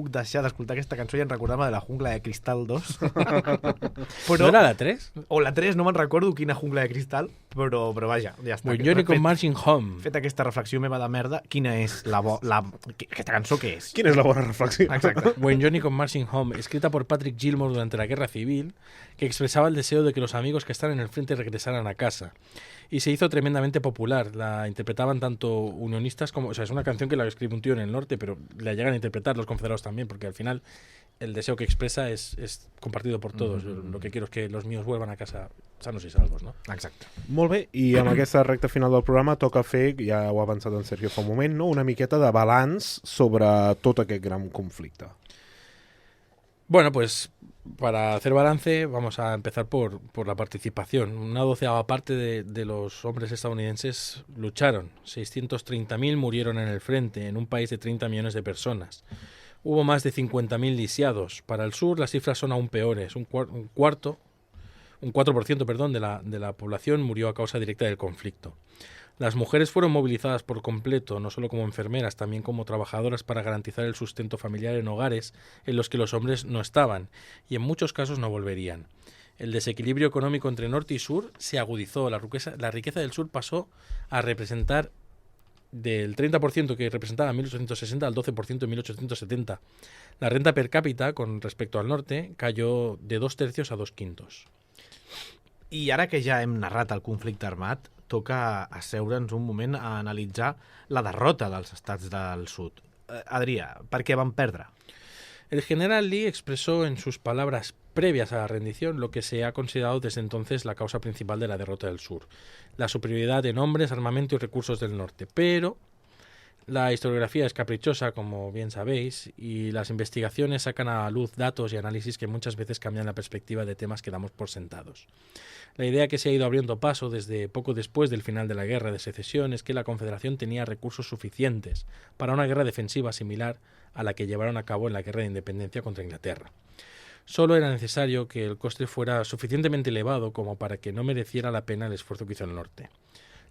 deixar d'escoltar aquesta cançó i en recordar-me de la Jungla de Cristal 2. Però, ¿no era la 3? O la 3, no me'n recordo quina Jungla de Cristal, però vaja, ja està. When Johnny Comes Marching Home. Fet aquesta reflexió meva de merda, quina és aquesta cançó què és? Quina és la bona reflexió? Exacte. When Johnny Comes Marching Home, escrita por Patrick Gilmore durante la Guerra Civil, que expresaba el deseo de que los amigos que están en el frente regresaran a casa. Y se hizo tremendamente popular. La interpretaban tanto unionistas como... O sea, es una canción que la escribe un tío en el norte, pero la llegan a interpretar los confederados también, porque al final el deseo que expresa es compartido por todos. Lo que quiero es que los míos vuelvan a casa sanos y salvos, ¿no? Exacte. Molt bé, i amb aquesta recta final del programa toca fer, ja ho ha avançat en Sergio fa un moment, no? Una miqueta de balanç sobre tot aquest gran conflicte. Bueno, pues para hacer balance vamos a empezar por la participación. Una 12ª parte de los hombres estadounidenses lucharon. 630.000 murieron en el frente, en un país de 30 millones de personas. Hubo más de 50.000 lisiados. Para el sur las cifras son aún peores. Un 4% de la población murió a causa directa del conflicto. Las mujeres fueron movilizadas por completo, no solo como enfermeras, también como trabajadoras para garantizar el sustento familiar en hogares en los que los hombres no estaban, y en muchos casos no volverían. El desequilibrio económico entre norte y sur se agudizó, la riqueza del sur pasó a representar del 30% que representaba en 1860 al 12% en 1870. La renta per cápita, con respecto al norte, cayó de 2/3 a 2/5. I ara que ja hem narrat el conflicte armat, toca asseure'ns un moment a analitzar la derrota dels estats del sud. Adrià, per què van perdre? El general Lee expresó en sus palabras previas a la rendición lo que se ha considerado desde entonces la causa principal de la derrota del sur, la superioridad en hombres, armamento y recursos del norte. Pero la historiografía es caprichosa, como bien sabéis, y las investigaciones sacan a la luz datos y análisis que muchas veces cambian la perspectiva de temas que damos por sentados. La idea que se ha ido abriendo paso desde poco después del final de la Guerra de Secesión es que la Confederación tenía recursos suficientes para una guerra defensiva similar a la que llevaron a cabo en la Guerra de Independencia contra Inglaterra. Solo era necesario que el coste fuera suficientemente elevado como para que no mereciera la pena el esfuerzo que hizo el norte.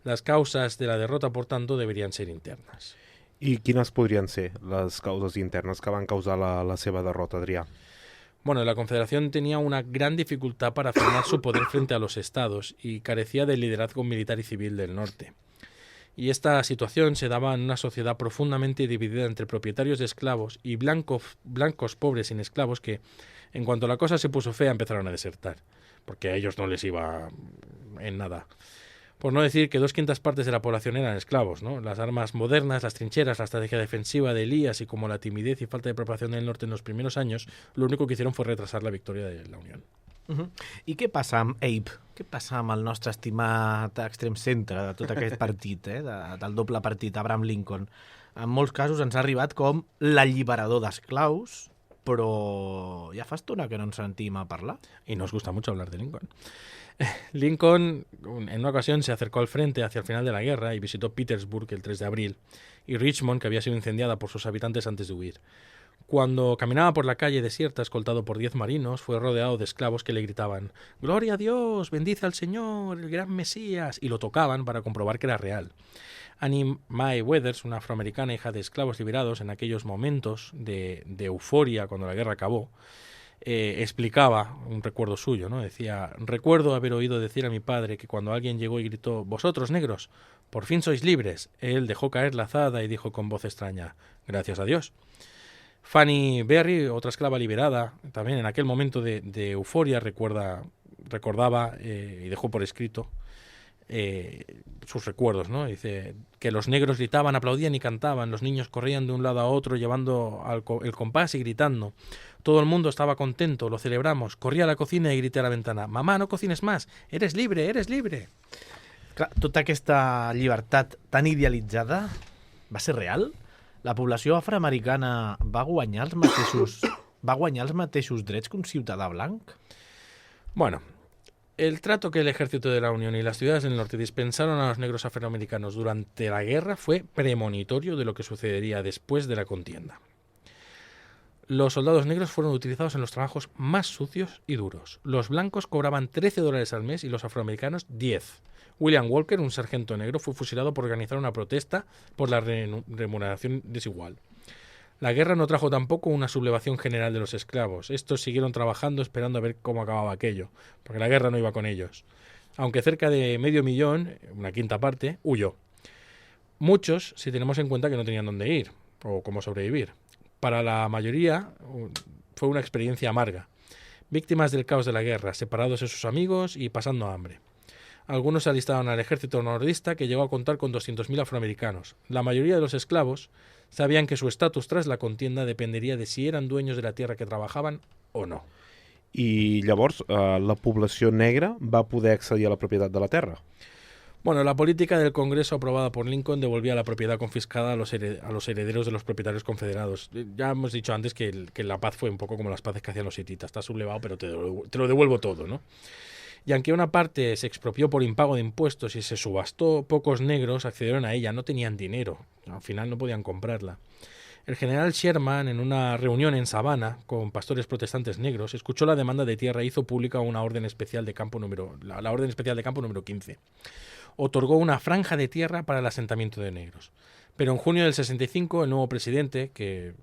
Las causas de la derrota, por tanto, deberían ser internas. I quines podrien ser les causes internes que van causar la seva derrota, Adrià? Bueno, la Confederación tenía una gran dificultad para afirmar su poder frente a los estados y carecía del liderazgo militar y civil del norte. Y esta situación se daba en una sociedad profundamente dividida entre propietarios de esclavos y blancos pobres sin esclavos que, en cuanto la cosa se puso fea, empezaron a desertar, porque a ellos no les iba en nada. Por no decir que 2/5 partes de la población eran esclavos, ¿no? Las armas modernas, las trincheras, la estrategia defensiva de Elías y como la timidez y falta de preparación del norte en los primeros años, lo único que hicieron fue retrasar la victoria de la Unión. I què passa amb Abe? Què passa amb el nostre estimat extrem centre de tot aquest partit, del doble partit, Abraham Lincoln? En molts casos ens ha arribat com l'alliberador d'esclaus, però ja fa estona que no ens sentim a parlar. Y nos gusta mucho hablar de Lincoln. Lincoln en una ocasión se acercó al frente hacia el final de la guerra y visitó Petersburg el 3 de abril y Richmond, que había sido incendiada por sus habitantes antes de huir. Cuando caminaba por la calle desierta escoltado por 10 marinos, fue rodeado de esclavos que le gritaban «¡Gloria a Dios! ¡Bendice al Señor! ¡El gran Mesías!» y lo tocaban para comprobar que era real. Annie Mae Weathers, una afroamericana hija de esclavos liberados en aquellos momentos de euforia cuando la guerra acabó, explicaba un recuerdo suyo, ¿no? Decía, recuerdo haber oído decir a mi padre que cuando alguien llegó y gritó, «¡Vosotros, negros, por fin sois libres!», él dejó caer la azada y dijo con voz extraña, «Gracias a Dios». Fanny Berry, otra esclava liberada, también en aquel momento de euforia recordaba y dejó por escrito sus recuerdos, ¿no? Dice que los negros gritaban, aplaudían y cantaban, los niños corrían de un lado a otro llevando el compás y gritando. Todo el mundo estaba contento, lo celebramos. Corrí a la cocina y grité a la ventana, «Mamá, no cocines más, eres libre, eres libre». Clar, tota aquesta llibertat tan idealitzada va ser real? La població afroamericana va guanyar els mateixos drets que un ciutadà blanc? Bueno, el trato que el ejército de la Unión y las ciudades del norte dispensaron a los negros afroamericanos durante la guerra fue premonitorio de lo que sucedería después de la contienda. Los soldados negros fueron utilizados en los trabajos más sucios y duros. Los blancos cobraban $13 al mes y los afroamericanos 10. William Walker, un sargento negro, fue fusilado por organizar una protesta por la remuneración desigual. La guerra no trajo tampoco una sublevación general de los esclavos. Estos siguieron trabajando esperando a ver cómo acababa aquello, porque la guerra no iba con ellos. Aunque cerca de 500.000, una quinta parte, huyó. Muchos, si tenemos en cuenta que no tenían dónde ir o cómo sobrevivir. Para la mayoría fue una experiencia amarga. Víctimas del caos de la guerra, separados de sus amigos y pasando hambre. Algunos se alistaron al ejército nordista, que llegó a contar con 200.000 afroamericanos. La mayoría de los esclavos sabían que su estatus tras la contienda dependería de si eran dueños de la tierra que trabajaban o no. I llavors la població negra va poder accedir a la propietat de la terra? Bueno, la política del Congreso aprobada por Lincoln devolvía la propiedad confiscada a los herederos de los propietarios confederados. Ya hemos dicho antes que la paz fue un poco como las paces que hacían los hititas. Está sublevado, pero te lo devuelvo todo, ¿no? Y aunque una parte se expropió por impago de impuestos y se subastó, pocos negros accedieron a ella, no tenían dinero, al final no podían comprarla. El general Sherman, en una reunión en Savannah con pastores protestantes negros, escuchó la demanda de tierra e hizo pública una orden especial de campo la orden especial de campo número 15. Otorgó una franja de tierra para el asentamiento de negros. Pero en junio del 65, el nuevo presidente, que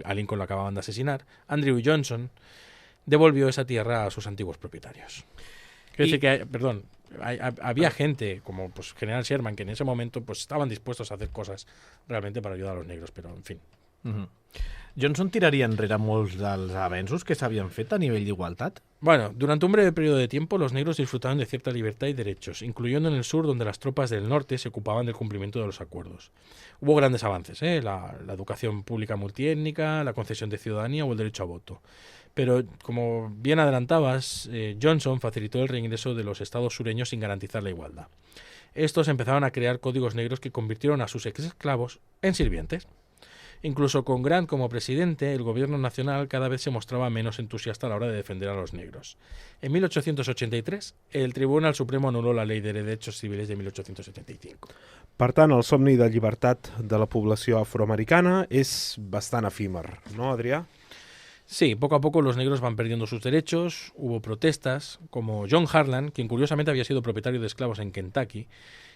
a Lincoln lo acababan de asesinar, Andrew Johnson, devolvió esa tierra a sus antiguos propietarios. Quiero decir que, había gente como pues General Sherman que en ese momento pues estaban dispuestos a hacer cosas realmente para ayudar a los negros, pero en fin. Johnson tiraria enrere molts dels avenços que s'havien fet a nivell d'igualtat? Bueno, durante un breve periodo de tiempo los negros disfrutaron de cierta libertad y derechos, incluyendo en el sur donde las tropas del norte se ocupaban del cumplimiento de los acuerdos. Hubo grandes avances, la educación pública multiétnica, la concesión de ciudadanía o el derecho a voto. Pero, como bien adelantabas, Johnson facilitó el reingreso de los estados sureños sin garantizar la igualdad. Estos empezaron a crear códigos negros que convirtieron a sus ex-esclavos en sirvientes. Incluso con Grant como presidente, el gobierno nacional cada vez se mostraba menos entusiasta a la hora de defender a los negros. En 1883, el Tribunal Supremo anuló la Ley de Derechos Civiles de 1875. Per tant, el somni de llibertat de la població afroamericana és bastant efímer, no, Adrià? Sí, poco a poco los negros van perdiendo sus derechos, hubo protestas, como John Harlan, quien curiosamente había sido propietario de esclavos en Kentucky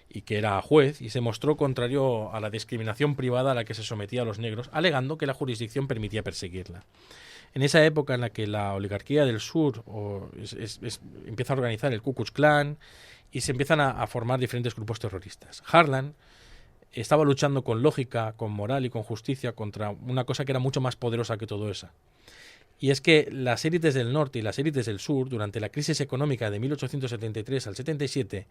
y que era juez, y se mostró contrario a la discriminación privada a la que se sometía a los negros, alegando que la jurisdicción permitía perseguirla. En esa época en la que la oligarquía del sur empieza a organizar el Ku Klux Klan y se empiezan a formar diferentes grupos terroristas. Harlan estaba luchando con lógica, con moral y con justicia contra una cosa que era mucho más poderosa que todo eso. Y es que las élites del norte y las élites del sur, durante la crisis económica de 1873 al 77,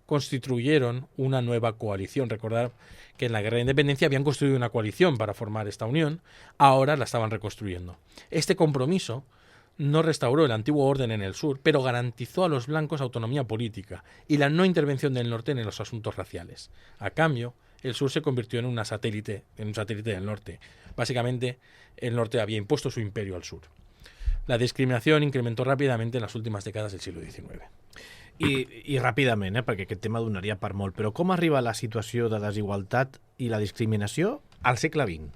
constituyeron una nueva coalición. Recordad que en la Guerra de Independencia habían construido una coalición para formar esta unión, ahora la estaban reconstruyendo. Este compromiso no restauró el antiguo orden en el sur, pero garantizó a los blancos autonomía política y la no intervención del norte en los asuntos raciales. A cambio, el sur se convirtió en un satélite del norte. Básicamente, el norte había impuesto su imperio al sur. La discriminació incrementó ràpidament en les últimes dècades del siglo XIX. I ràpidament, perquè aquest tema donaria per molt, però com arriba la situació de desigualtat i la discriminació al segle XX?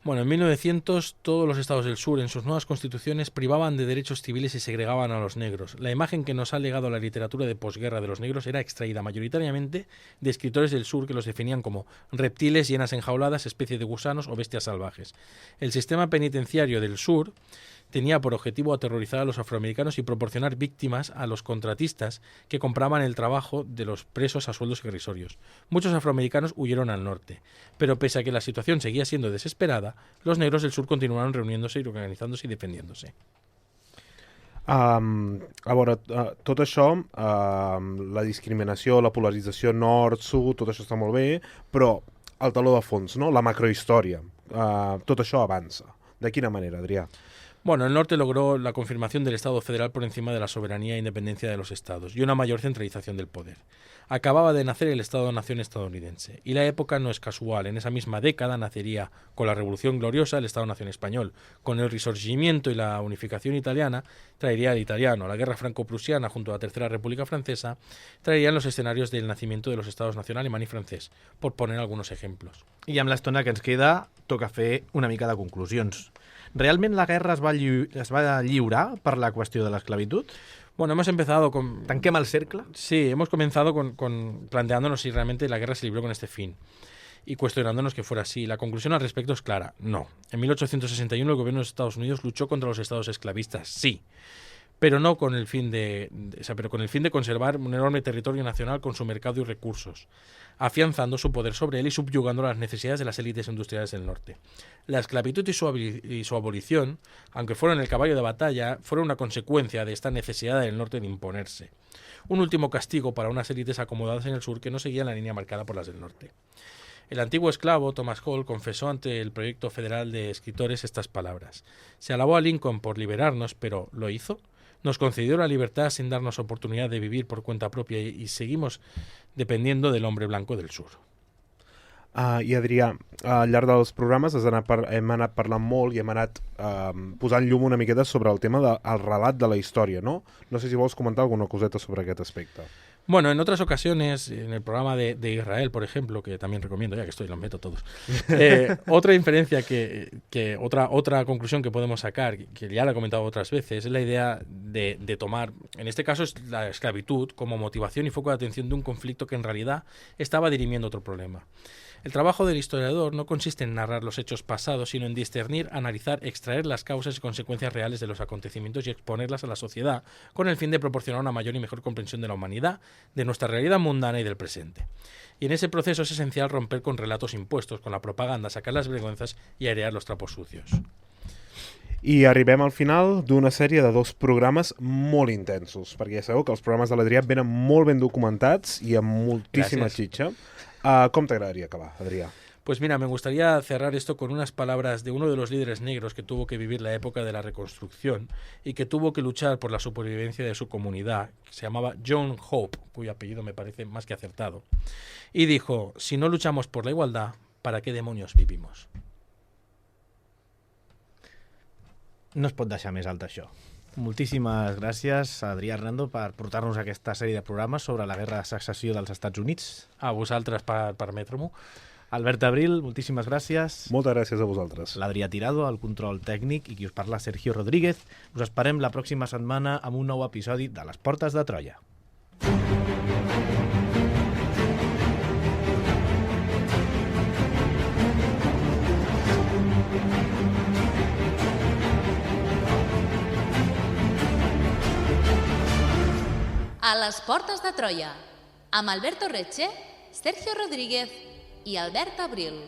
Bueno, en 1900 todos los estados del sur en sus nuevas constituciones privaban de derechos civiles y segregaban a los negros. La imagen que nos ha legado la literatura de posguerra de los negros era extraída mayoritariamente de escritores del sur que los definían como reptiles, hienas enjauladas, especie de gusanos o bestias salvajes. El sistema penitenciario del sur tenía por objetivo aterrorizar a los afroamericanos y proporcionar víctimas a los contratistas que compraban el trabajo de los presos a sueldos irrisorios. Muchos afroamericanos huyeron al norte, pero pese a que la situación seguía siendo desesperada, los negros del sur continuaron reuniéndose y organizándose y defendiéndose. A veure, tot això, la discriminació, la polarització nord-sud, tot això està molt bé, però el taló de fons, no? La macrohistòria, tot això avança. De quina manera, Adrià? Bueno, el norte logró la confirmación del Estado federal por encima de la soberanía e independencia de los estados y una mayor centralización del poder. Acababa de nacer el Estado-nación estadounidense y la época no es casual. En esa misma década nacería con la Revolución Gloriosa el Estado-nación español. Con el Risorgimento y la unificación italiana traería el italiano. La Guerra Franco-Prusiana junto a la Tercera República Francesa traerían los escenarios del nacimiento de los Estados-nación alemán y francés, por poner algunos ejemplos. I amb l'estona que ens queda, toca fer una mica de conclusions. ¿Realment la guerra es va lliurar per la qüestió de l'esclavitud? Bueno, hemos empezado con... ¿Tanquem el cercle? Sí, hemos comenzado con planteándonos si realmente la guerra se libró con este fin y cuestionándonos que fuera así. La conclusión al respecto es clara, no. En 1861 el gobierno de Estados Unidos luchó contra los estados esclavistas, sí, pero no con el fin con el fin de conservar un enorme territorio nacional con su mercado y recursos, afianzando su poder sobre él y subyugando las necesidades de las élites industriales del norte. La esclavitud y su abolición, aunque fueron el caballo de batalla, fueron una consecuencia de esta necesidad del norte de imponerse. Un último castigo para unas élites acomodadas en el sur que no seguían la línea marcada por las del norte. El antiguo esclavo Thomas Hall confesó ante el proyecto federal de escritores estas palabras. Se alabó a Lincoln por liberarnos, pero ¿lo hizo? Nos concedió la libertad sin darnos oportunidad de vivir por cuenta propia y seguimos dependiendo del hombre blanco del sur. I Adrià, al llarg dels programes hem anat parlant molt i hem anat posant llum una miqueta sobre el tema del relat de la història, ¿no? No sé si vols comentar alguna coseta sobre aquest aspecte. Bueno, en otras ocasiones, en el programa de Israel, por ejemplo, que también recomiendo, ya que estoy, los meto todos, otra inferencia otra conclusión que podemos sacar, que ya la he comentado otras veces, es la idea de tomar, en este caso es la esclavitud, como motivación y foco de atención de un conflicto que en realidad estaba dirimiendo otro problema. El trabajo del historiador no consiste en narrar los hechos pasados, sino en discernir, analizar, extraer las causas y consecuencias reales de los acontecimientos y exponerlas a la sociedad con el fin de proporcionar una mayor y mejor comprensión de la humanidad, de nuestra realidad mundana y del presente. Y en ese proceso es esencial romper con relatos impuestos, con la propaganda, sacar las vergüenzas y airear los trapos sucios. I arribem al final d'una sèrie de 2 programes molt intensos, perquè ja sabeu que els programes de l'Adrià venen molt ben documentats i amb moltíssima xitxa. ¿Cómo te agradaría acabar, Adrià? Pues mira, me gustaría cerrar esto con unas palabras de uno de los líderes negros que tuvo que vivir la época de la reconstrucción y que tuvo que luchar por la supervivencia de su comunidad, que se llamaba John Hope, cuyo apellido me parece más que acertado, y dijo, si no luchamos por la igualdad, ¿para qué demonios vivimos? No es pot deixar més alt això. Moltíssimes gràcies, Adrià Hernando, per portar-nos aquesta sèrie de programes sobre la guerra de secessió dels Estats Units. A vosaltres per permetre-m'ho. Albert Abril, moltíssimes gràcies. Moltes gràcies a vosaltres. L'Adrià Tirado, el control tècnic, i qui us parla, Sergio Rodríguez. Us esperem la pròxima setmana amb un nou episodi de Les Portes de Troia. A les Portes de Troia, amb Alberto Reche, Sergio Rodríguez i Albert Abril.